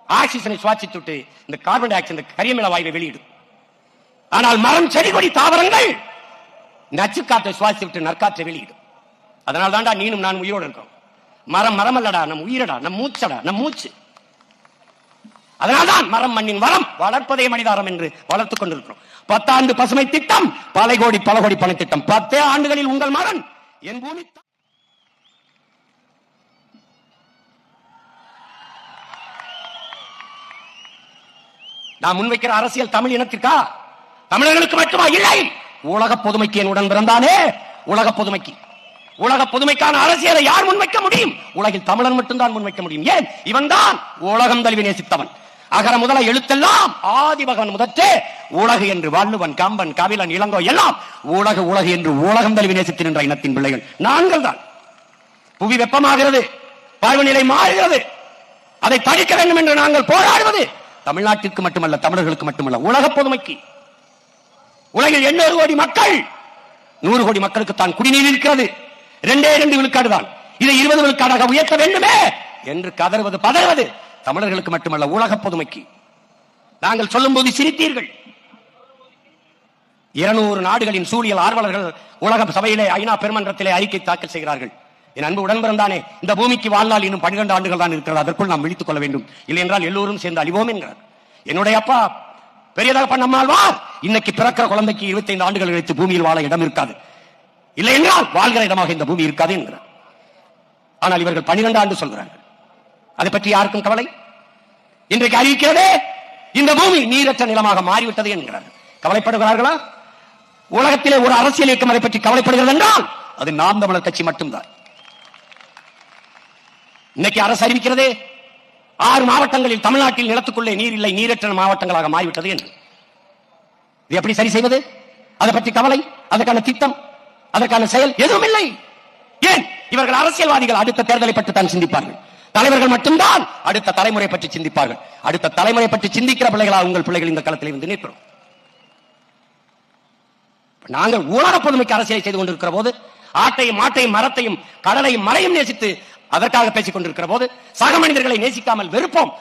ஆக்சிஜனை சுவாசித்து விட்டு இந்த கார்பன் டை ஆக்சைடு, கரியமில வாயுவை வெளியிடும். ஆனால் மரம், செடி, கொடி, தாவரங்கள் நச்சு காற்றை சுவாசித்து விட்டு நற்காற்றை வெளியிடும். அதனால தான்டா நீனும் நான் உயிரோடு இருக்கோம். மரம் மரம் அல்லடா, நம் உயிரடா, நம் மூச்சடா, நம் மூச்சு. அதனால்தான் மரம் மண்ணின் வளம், வளர்ப்பதே மனிதாரம் என்று வளர்த்துக் கொண்டிருக்கிறோம். 10 ஆண்டு பசுமை திட்டம், பல கோடி பண திட்டம். 10 ஆண்டுகளில் உங்கள் மகன் என் பூமி. நான் முன்வைக்கிற அரசியல் தமிழ் இனத்திற்கா? தமிழர்களுக்கு மட்டுமா? இல்லை, உலக பொதுமைக்கு என் உடன் பிறந்தானே. உலக பொதுமைக்கு, உலக பொதுமைக்கான அரசியலை யார் முன்வைக்க முடியும்? உலகில் தமிழன் மட்டும்தான் முன்வைக்க முடியும். ஏன்? இவன் தான் உலகம் தழுவி நேசித்தவன். அகர முதல எழுத்தெல்லாம் ஆதிபகவன் முதற்றே உலகு என்று வள்ளுவன், கம்பன், கபிலன், இளங்கோ எல்லாம் உலகு உலகு என்று உலகம் தழுவி நேசித்து நின்ற இனத்தின் பிள்ளைகள் நாங்கள் தான். புவி வெப்பமாகிறது, பருவநிலை மாறுகிறது, அதை தடுக்க வேண்டும் என்று நாங்கள் போராடுவது தமிழ்நாட்டிற்கு மட்டுமல்ல, தமிழர்களுக்கு மட்டுமல்ல, உலக பொதுமைக்கு. உலகில் 800 கோடி மக்கள், 100 கோடி மக்களுக்கு தான் குடிநீர் இருக்கிறது. 2 விழுக்காடு தான். இதை 20 விழுக்காடாக உயர்த்த வேண்டுமே என்று கதறுவது, பதறுவது தமிழர்களுக்கு மட்டுமல்ல, உலக பொதுமைக்கு. நாங்கள் சொல்லும் போது சிரித்தீர்கள். 200 நாடுகளின் சூழியல் ஆர்வலர்கள் உலக சபையிலே, ஐநா பெருமன்றத்திலே அறிக்கை தாக்கல் செய்கிறார்கள். என் அன்பு உடன் பிறந்தானே, இந்த பூமிக்கு வாழ்நாள் இன்னும் 12 ஆண்டுகள் தான் இருக்கிறது, அதற்குள் நாம் விழித்துக் கொள்ள வேண்டும், இல்லை என்றால் எல்லோரும் சேர்ந்து அழிவோம் என்கிறார். என்னுடைய அப்பா பெரியதாக நம்மாழ்வார் இன்னைக்கு பிறக்கிற குழந்தைக்கு 25 ஆண்டுகள் கழித்து பூமியில் வாழ இடம் இருக்காது, இல்லை என்றால் வாழ்கிற இடமாக இந்த பூமி இருக்காது என்கிறார். ஆனால் இவர்கள் 12 ஆண்டு சொல்கிறார்கள். அதை பற்றி யாருக்கும் கவலை? இன்றைக்கு அறிவிக்கிறதே இந்த பூமி நீரற்ற நிலமாக மாறிவிட்டது என்கிறார்கள். கவலைப்படுகிறார்களா? உலகத்திலே ஒரு அரசியல் இயக்கம் அதை பற்றி கவலைப்படுகிறது என்றால் அது நாம் தமிழர் கட்சி மட்டும்தான். இன்னைக்கு அரசு அறிவிக்கிறதே 6 மாவட்டங்களில் தமிழ்நாட்டில் நிலத்துக்குள்ளே நீர் இல்லை, நீரற்ற மாவட்டங்களாக மாறிவிட்டது என்று. இது எப்படி சரி செய்வது? அதை பற்றி கவலை, அதற்கான திட்டம், அதற்கான செயல் எதுவும் இல்லை. ஏன்? இவர்கள் அரசியல்வாதிகள் அடுத்த தேர்தலை பற்றி தான் சிந்திப்பார்கள். தலைவர்கள் மட்டும்தான் அடுத்த தலைமுறை பற்றி சிந்திப்பார்கள். அடுத்த தலைமுறை பற்றி சிந்திக்கிற பிள்ளைகளா உங்கள் பிள்ளைகள் இந்த களத்தில் இருந்து நிற்கிறோம். நாங்கள் உலக பொதுமைக்கு அரசியலை செய்து கொண்டிருக்கிற போது, ஆட்டையும் மாட்டையும் மரத்தையும் கடலையும் மலையும் நேசித்து அதற்காக பேசிக் கொண்டிருக்கிற போது, சக மனிதர்களை நேசிக்காமல் வெறுப்போம்,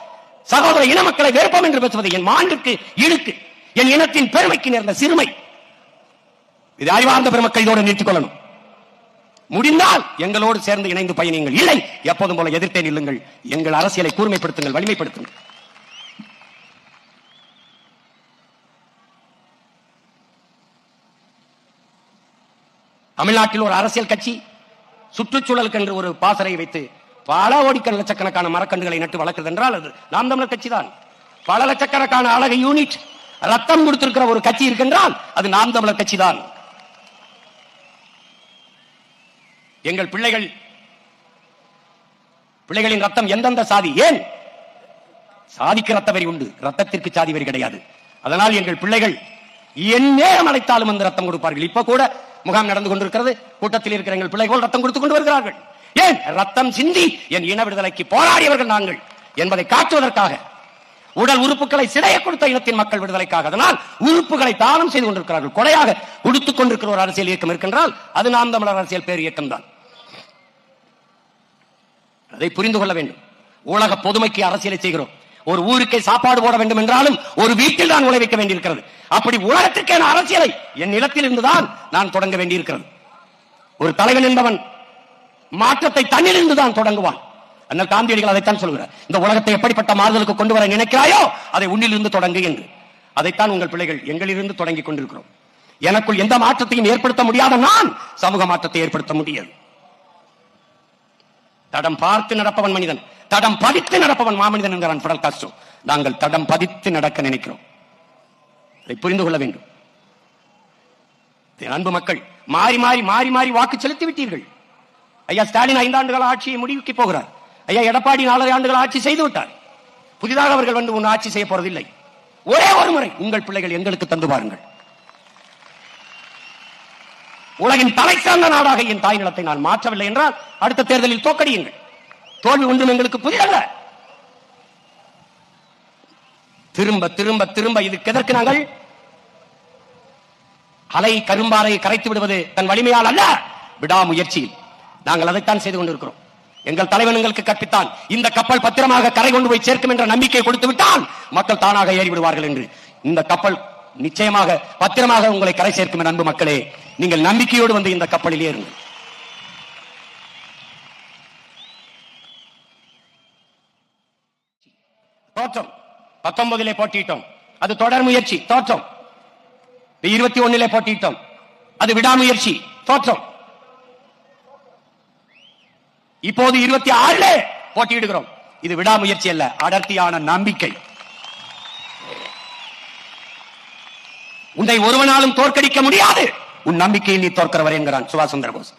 சகோதர இன மக்களை வெறுப்போம் என்று பேசுவது என் மாண்பிற்கு இழுக்கு, என் இனத்தின் பெருமைக்கு நேர்ந்த சிறுமை. இது அறிவார்ந்த பெருமக்கள் இதோடு நிறுத்திக் கொள்ளணும். முடிந்தால் எங்களோடு சேர்ந்து இணைந்து பயணியுங்கள். இல்லை, எப்போதும் போல எதிர்த்தே நில்லுங்கள். எங்கள் அரசியலை கூர்மைப்படுத்துங்கள், வலிமைப்படுத்துங்கள். தமிழ்நாட்டில் ஒரு அரசியல் கட்சி சுற்றுச்சூழலுக்கு என்று ஒரு பாசறை வைத்து பல கோடிக்கணக்கான லட்சக்கணக்கான மரக்கன்றுகளை நட்டு வளர்க்கிறது என்றால் அது நாம் தமிழர் கட்சி தான். பல லட்சக்கணக்கான அழகு யூனிட் ரத்தம் கொடுத்திருக்கிற ஒரு கட்சி இருக்கின்றால் அது நாம் தமிழர் கட்சி தான். எங்கள் பிள்ளைகளின் ரத்தம் எந்தெந்த சாதி, ஏன் சாதிக்கு ரத்த வரி உண்டு, ரத்தத்திற்கு சாதி வரி கிடையாது. அதனால் எங்கள் பிள்ளைகள் என் நேரம் அழைத்தாலும் அந்த ரத்தம் கொடுப்பார்கள். இப்ப கூட முகாம் நடந்து கொண்டிருக்கிறது. கூட்டத்தில் இருக்கிற எங்கள் பிள்ளைகள் ரத்தம் கொடுத்துக் கொண்டு வருகிறார்கள். ஏன்? ரத்தம் சிந்தி என் இன விடுதலைக்கு போராடியவர்கள் நாங்கள் என்பதை காட்டுவதற்காக. உடல் உறுப்புகளை சிறைய கொடுத்த இனத்தின் மக்கள் விடுதலைக்காக. அதனால் உறுப்புகளை தானம் செய்து கொண்டிருக்கிறார்கள். கொடையாக கொடுத்துக் கொண்டிருக்கிற ஒரு அரசியல் இயக்கம் இருக்கின்றால் அது நாம் தமிழர் அரசியல் பேர் இயக்கம் தான். அதை புரிந்து கொள்ள வேண்டும். உலக பொதுமைக்கு அரசியலை செய்கிறோம். ஒரு ஊருக்கே சாப்பாடு போட வேண்டும் என்றாலும் ஒரு வீட்டில் தான் உழைக்க வேண்டியிருக்கிறது. அப்படி உலகத்திற்கான அரசியலை என் நிலத்தில் இருந்துதான் நான் தொடங்க வேண்டியிருக்கிறது. ஒரு தலைவன் என்பவன் மாற்றத்தை தன்னிலிருந்து தான் தொடங்குவான். அண்ணல் காந்தியடிகள் அதைத்தான் சொல்கிறார். இந்த உலகத்தை எப்படிப்பட்ட மாறுதலுக்கு கொண்டு வர நினைக்கிறாயோ அதை உன்னிலிருந்து தொடங்கு என்று. அதைத்தான் உங்கள் பிள்ளைகள் எங்களிலிருந்து தொடங்கிக் கொண்டிருக்கிறோம். எனக்குள் எந்த மாற்றத்தையும் ஏற்படுத்த முடியாத நான் சமூக மாற்றத்தை ஏற்படுத்த முடியாது. தடம் பார்த்து நடப்பவன் மனிதன், தடம் பதித்து நடப்பவன் மாமனிதன் என்கிறான் பிடல் காஸ்ட்ரோ. நாங்கள் தடம் பதித்து நடக்க நினைக்கிறோம். அதை புரிந்து கொள்ள வேண்டும். அன்பு மக்கள், மாறி மாறி மாறி மாறி வாக்கு செலுத்தி விட்டீர்கள். ஐயா ஸ்டாலின் 5 ஆண்டுகள் ஆட்சியை முடிவுக்கு போகிறார். ஐயா எடப்பாடி 4 ஆண்டுகள் ஆட்சி செய்து விட்டார். புதிதாக அவர்கள் வந்து ஒன்று ஆட்சி செய்ய போறதில்லை. ஒரே ஒரு முறை உங்கள் பிள்ளைகள் எங்களுக்கு தந்து பாருங்கள். உலகின் தலை சார்ந்த நாடாக என் தாய் நிலத்தை நான் மாற்றவில்லை என்றால் அடுத்த தேர்தலில் தோக்கடியுங்கள். தோல்வி ஒன்றும் எங்களுக்கு புதிதல்ல. திரும்ப திரும்ப திரும்ப இதுக்கு எதற்கு நாங்கள் அலை கரும்பாறை கரைத்து விடுவது தன் வலிமையால் அல்ல, விடாமுயற்சியில். நாங்கள் அதைத்தான் செய்து கொண்டிருக்கிறோம். எங்கள் தலைவன் எங்களுக்கு கற்பித்தான், இந்த கப்பல் பத்திரமாக கரை கொண்டு போய் சேர்க்கும் என்ற நம்பிக்கை கொடுத்து விட்டால் மக்கள் தானாக ஏறி விடுவார்கள் என்று. இந்த கப்பல் நிச்சயமாக பத்திரமாக உங்களை கரை சேர்க்கும். அன்பு மக்களே, நீங்கள் நம்பிக்கையோடு வந்து இந்த கப்பலில் ஏறுங்கள். தோற்றம் 19 போட்டியிட்டோம், அது தொடர் முயற்சி, தோற்றம். 21 போட்டியிட்டோம், அது விடாமுயற்சி, தோற்றம். இப்போது 26 போட்டியிடுகிறோம், இது விடாமுயற்சி அல்ல, அடர்த்தியான நம்பிக்கை. உன்னை ஒருவனாலும் தோற்கடிக்க முடியாது, உன் நம்பிக்கையில் நீ தோற்கிறவர் என்கிறான் சுபாஷ் சந்திர போஸ்.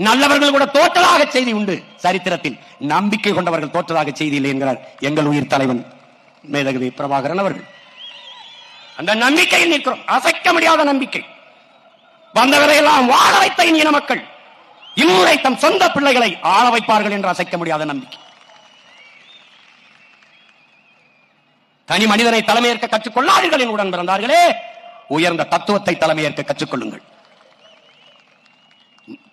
நல்லவர்கள் கூட தோற்றதாக செய்தி உண்டு சரித்திரத்தில், நம்பிக்கை கொண்டவர்கள் தோற்றதாக செய்தி இல்லை என்கிறார் எங்கள் உயிர் தலைவன் மேதகவி பிரபாகரன் அவர்கள். அந்த நம்பிக்கையில் நிற்கிறோம், அசைக்க முடியாத நம்பிக்கை. வந்தவரையெல்லாம் வாழ வைத்த இன மக்கள் இம்முறை தம் சொந்த பிள்ளைகளை ஆள வைப்பார்கள் என்று அசைக்க முடியாத நம்பிக்கை. தனி மனிதனை தலைமையேற்க கற்றுக்கொள்ளாதீர்கள் என் உடன் பிறந்தார்களே, உயர்ந்த தத்துவத்தை தலைமையேற்க கற்றுக்கொள்ளுங்கள்.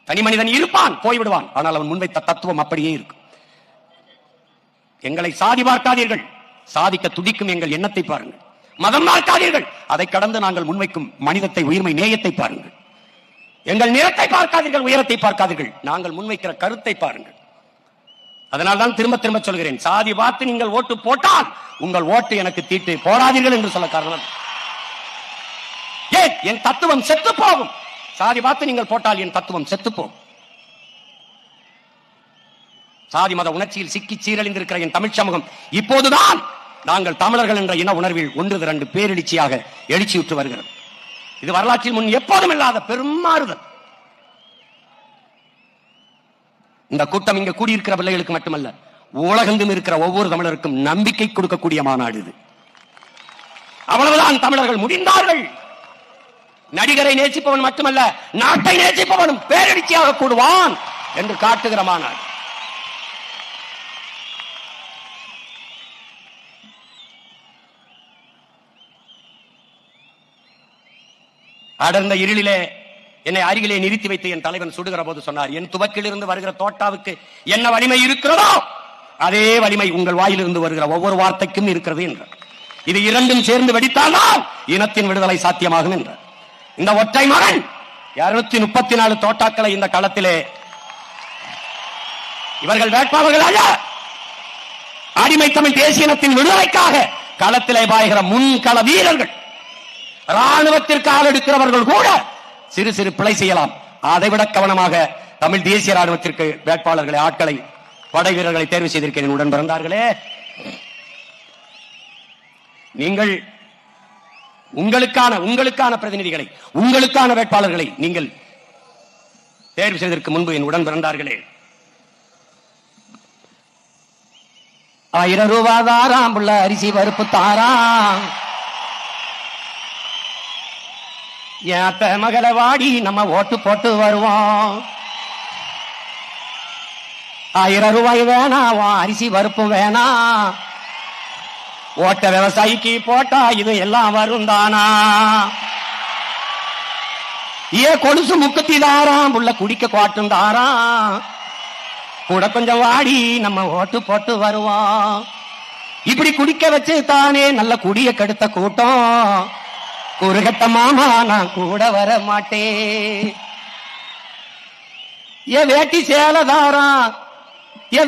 தனி மனிதன் இருப்பான், போய்விடுவான், ஆனால் அவன் முன்வைத்த தத்துவம் அப்படியே இருக்கும். எங்களை சாதி பார்க்காதீர்கள், சாதிக்க துடிக்கும் எங்கள் எண்ணத்தை பாருங்கள். மதம் பார்க்காதீர்கள், அதை கடந்து நாங்கள் முன்வைக்கும் மனிதத்தை, உயிர்மை, நேயத்தை பாருங்கள். எங்கள் நிறத்தை பார்க்காதீர்கள், உயரத்தை பார்க்காதீர்கள், நாங்கள் முன்வைக்கிற கருத்தை பாருங்கள். அதனால்தான் திரும்ப திரும்ப சொல்கிறேன், சாதி பார்த்து நீங்கள் ஓட்டு போட்டால் உங்கள் ஓட்டு எனக்கு தீட்டு போடாதீர்கள் என்று சொல்ல காரணம், ஏன் என் தத்துவம் செத்து போகும். சாதி பார்த்து நீங்கள் போட்டால் என் தத்துவம் செத்து போகும். சாதி மத உணர்ச்சியில் சிக்கி சீரழிந்திருக்கிற என் தமிழ் சமூகம் இப்போதுதான் நாங்கள் தமிழர்கள் என்ற இன உணர்வில் 1-2 பேரெழுச்சியாக எழுச்சியுற்று வருகிறது. இது வரலாற்றில் முன் எப்போதும் இல்லாத பெரும் மாறுதல். இந்த கூட்டம் இங்கு கூடியிருக்கிற பிள்ளைகளுக்கு மட்டுமல்ல, உலகெங்கும் இருக்கிற ஒவ்வொரு தமிழருக்கும் நம்பிக்கை கொடுக்கக்கூடிய மாநாடு இது. அவ்வளவுதான், தமிழர்கள் முடிந்தார்கள். நடிகரை நேசிப்பவன் மட்டுமல்ல, நாட்டை நேசிப்பவனும் பேரெழுச்சியாக கூடுவான் என்று காட்டுகிற மாநாடு. அடர்ந்த இருளிலே என்னை அருகிலே நிறுத்தி வைத்து என் தலைவன் சுடுகிற போது சொன்னார், என் துவக்கிலிருந்து வருகிற தோட்டாவுக்கு என்ன வலிமை இருக்கிறதோ அதே வலிமை உங்கள் வாயிலிருந்து வருகிற ஒவ்வொரு வார்த்தைக்கும் இருக்கிறது என்றார். இது இரண்டும் சேர்ந்து வெடித்தால்தான் இனத்தின் விடுதலை சாத்தியமாகும் என்றார். இந்த ஒற்றை மகன் 234 தோட்டாக்களை இந்த களத்திலே, இவர்கள் வேட்பாளர்கள் அல்ல, அடிமை தமிழ் தேசிய இனத்தின் விடுதலைக்காக களத்திலே பாய்கிற முன்கள வீரர்கள். ராணுவத்திற்காக எடுக்கிறவர்கள் கூட சிறு சிறு பிழை செய்யலாம். அதைவிட கவனமாக தமிழ் தேசிய ராணுவத்திற்கு வேட்பாளர்களை, ஆட்களை, படை வீரர்களை தேர்வு செய்திருக்கிறேன். உடன் பிறந்தார்களே, நீங்கள் உங்களுக்கான பிரதிநிதிகளை, உங்களுக்கான வேட்பாளர்களை நீங்கள் தேர்வு செய்வதற்கு முன்பு என் உடன் பிறந்தார்களே, 1000 ரூபாய் தாராம் புள்ள அரிசி பருப்பு தாராம். ஏத்த மகளை வாடி நம்ம ஓட்டு போட்டு வருவோம். 1000 ரூபாய் வேணாம், அரிசி பருப்பு வேணாம். ஓட்ட விவசாயிக்கு போட்டா இது எல்லாம் வரும் தானா? கொலுசு முக்கத்தி தாராம் புள்ள குடிக்க குவாட்டும் தாராம். கூட கொஞ்சம் வாடி நம்ம ஓட்டு போட்டு வருவோம். இப்படி குடிக்க வச்சு தானே நல்ல குடிய கெடுத்த கூட்டம். குறுகட்ட மாமா நான் கூட வர மாட்டேன். வேட்டி சேலதாராம்,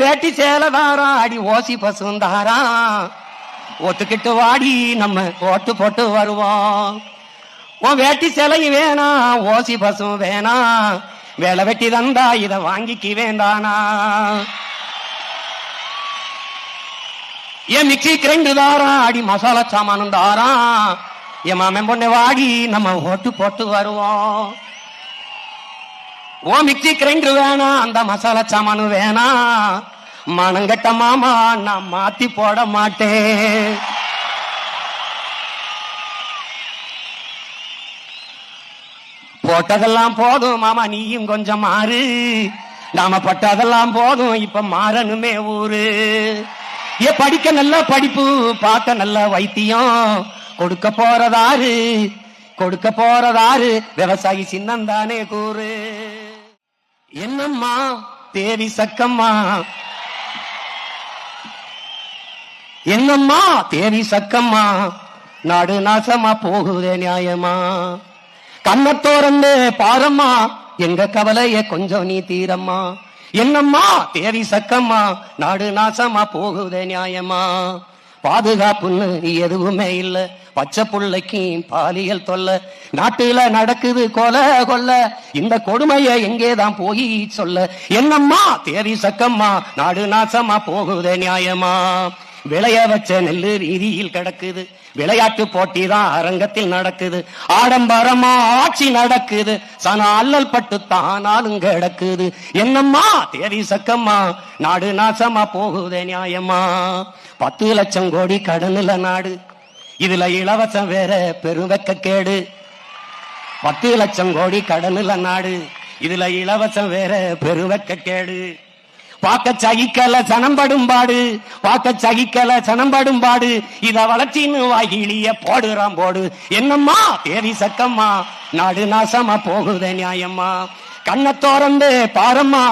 வேட்டி சேலதாராம், அடி ஓசி பசுந்தாராம். ஒத்துக்கிட்டு வாடி நம்ம ஓட்டு போட்டு வருவோம். உன் வேட்டி சேலையும் வேணாம், ஓசி பசும் வேணாம். வேலை வெட்டி தந்தா இத வாங்கிக்கு வேண்டானா? மிக்சி கிரைண்டு தாராம், அடி மசாலா சாமானும் தாராம். மாமன் பொண்ணை வாடி நம்ம ஓட்டு போட்டு வருவோம். மிக்சி கிரைண்டர் வேணாம், அந்த மசாலா சாமானு வேணாம். மனங்கட்ட மாமா நான் மாத்தி போட மாட்டேன். போட்டதெல்லாம் போதும் மாமா, நீயும் கொஞ்சம் மாறு. நாம பட்டதெல்லாம் போதும், இப்ப மாறணுமே ஊரு. படிக்க நல்ல படிப்பு, பார்க்க நல்ல வைத்தியம். கொடுக்க போறதாரு, கொடுக்க போறதாரு, விவசாயி சின்னந்தானே கூறு. என்னம்மா தேவி சக்கம்மா, என்னம்மா தேவி சக்கம்மா, நாடு நாசமா போகுதே நியாயமா? கண்ணத்தோரந்து பாரம்மா, எங்க கவலைய கொஞ்சம் நீ தீரம்மா. என்னம்மா தேவி சக்கம்மா, நாடு நாசமா போகுதே நியாயமா? பாதுகாப்புன்னு எதுவுமே இல்ல, பச்சை புள்ளைக்கு பாலியல் தொல்ல. நாட்டுல நடக்குது கொலை கொல்ல, இந்த கொடுமைய எங்கேதான் போய் சொல்ல? என்னம்மா தேவி சக்கம்மா, நாடு நாசமா போகுதே நியாயமா? விளைய வச்ச நெல்லு ரீதியில் கிடக்குது, விளையாட்டு போட்டி தான் அரங்கத்தில் நடக்குது. ஆடம்பரமா ஆட்சி நடக்குது, சன அல்லல் பட்டு தானாலும் கிடக்குது. என்னம்மா தேவி சக்கம்மா, நாடு நாசமா போகுதே நியாயமா? 10 லட்சம் கோடி கடனுல நாடு, இதுல இலவசம் வேற பெருவெக்க கேடு. 10 லட்சம் கோடி கடனுல நாடு, இதுல இலவசம் வேற பெருவெக்க கேடு. பாக்க சகிக்கல சனம்படும் பாடு, பாக்க சகிக்கல சனம்படும் பாடு. இத வளர்ச்சின்னு வாகிலிய போடுறான் போடு. என்னம்மா தேவி சக்கம்மா, நாடு நாசமா போகுதே நியாயம்மா? கண்ணத்தோரந்து பாரம்மா,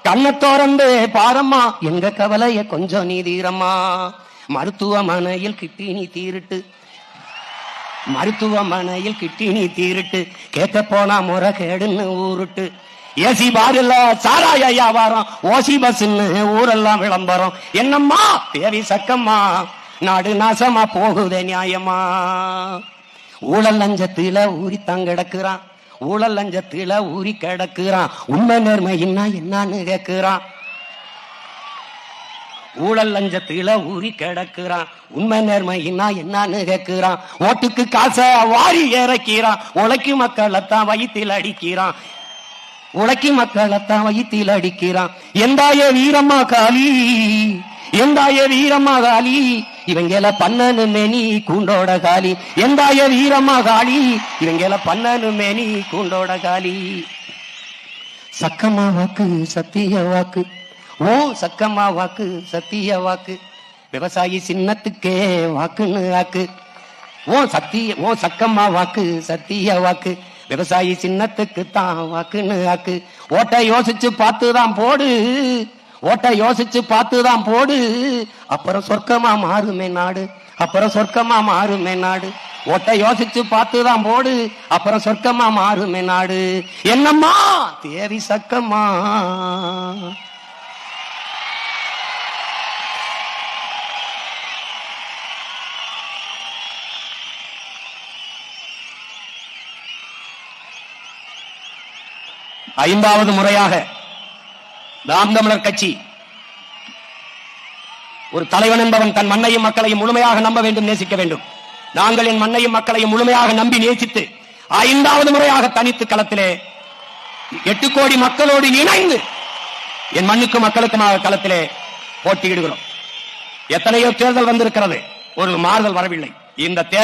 கண்ணத்தோரந்து பாரம்மா, எங்க கவலைய கொஞ்சம் நீ தீரம்மா. மருத்துவமனையில் கிட்டினி தீருட்டு, மருத்துவமனையில் கிட்டினி தீருட்டு. கேட்க போனா முறை கேடுன்னு ஊருட்டு. ஏசி பாருல சாராய வியாபாரம், ஓசி பஸ்ன்னு ஊரெல்லாம் விளம்பரம். என்னம்மா தேவி சக்கம்மா, நாடு நாசமா போகுதே நியாயமா? ஊழல் லஞ்சத்தில ஊறி தங்கிடக்குறான், ஊழல் லஞ்சத்தில ஊறி கிடக்குறான். உண்மை நேர்மை என்னன்னு கேட்கிறான். ஊழல் லஞ்சத்தில ஊறி கிடக்குறான், உண்மை நேர்மை என்னன்னு கேட்கிறான். ஓட்டுக்கு காசை வாரி இறக்கிறான், உழைக்கு மக்களைத்தான் வயிற்றில் அடிக்கிறான். உழைக்கி மக்களைத்தான் வயிற்றில் அடிக்கிறான். எந்தாய வீரம்மா காளி, எந்தாய வீரம்மா காளி, இவங்கள பண்ணனு மேனி கூண்டோட காளி. எந்தாய வீரம்மா காளி, இவங்கள பண்ணனு மேனி கூண்டோட காளி. சக்கம்மா வாக்கு சத்திய வாக்கு, ஓ சக்கம்மா வாக்கு சத்திய வாக்கு. விவசாயி சின்னத்துக்கே வாக்குன்னு ஆக்கு. ஓ சக்கம்மா வாக்கு சத்திய வாக்கு. விவசாயி சின்னத்துக்கு தான் வாக்குன்னு ஆக்கு. ஓட்ட யோசிச்சு பார்த்துதான் போடு, ஓட்ட யோசிச்சு பார்த்துதான் போடு. அப்புறம் சொர்க்கமா மாறுமே நாடு, அப்புறம் சொர்க்கமா மாறுமே நாடு. ஓட்ட யோசிச்சு பார்த்துதான் போடு, அப்புறம் சொர்க்கமா மாறுமே நாடு. என்னம்மா தேவி சக்கம்மா. ஐந்தாவது முறையாக நாம் தமிழர் கட்சி, ஒரு தலைவன் என்பவன் தன் மண்ணையும் மக்களையும் முழுமையாக நம்ப வேண்டும், நேசிக்க வேண்டும். நாங்கள் என் மண்ணையும் மக்களையும் முழுமையாக நம்பி நேசித்து 5வது முறையாக தனித்து களத்திலே 8 கோடி மக்களோடு இணைந்து என் மண்ணுக்கும் மக்களுக்குமாக களத்திலே போட்டியிடுகிறோம். எத்தனையோ தேர்தல் வந்திருக்கிறது, ஒரு மாறுதல் வரவில்லை. இந்த தேர்தல்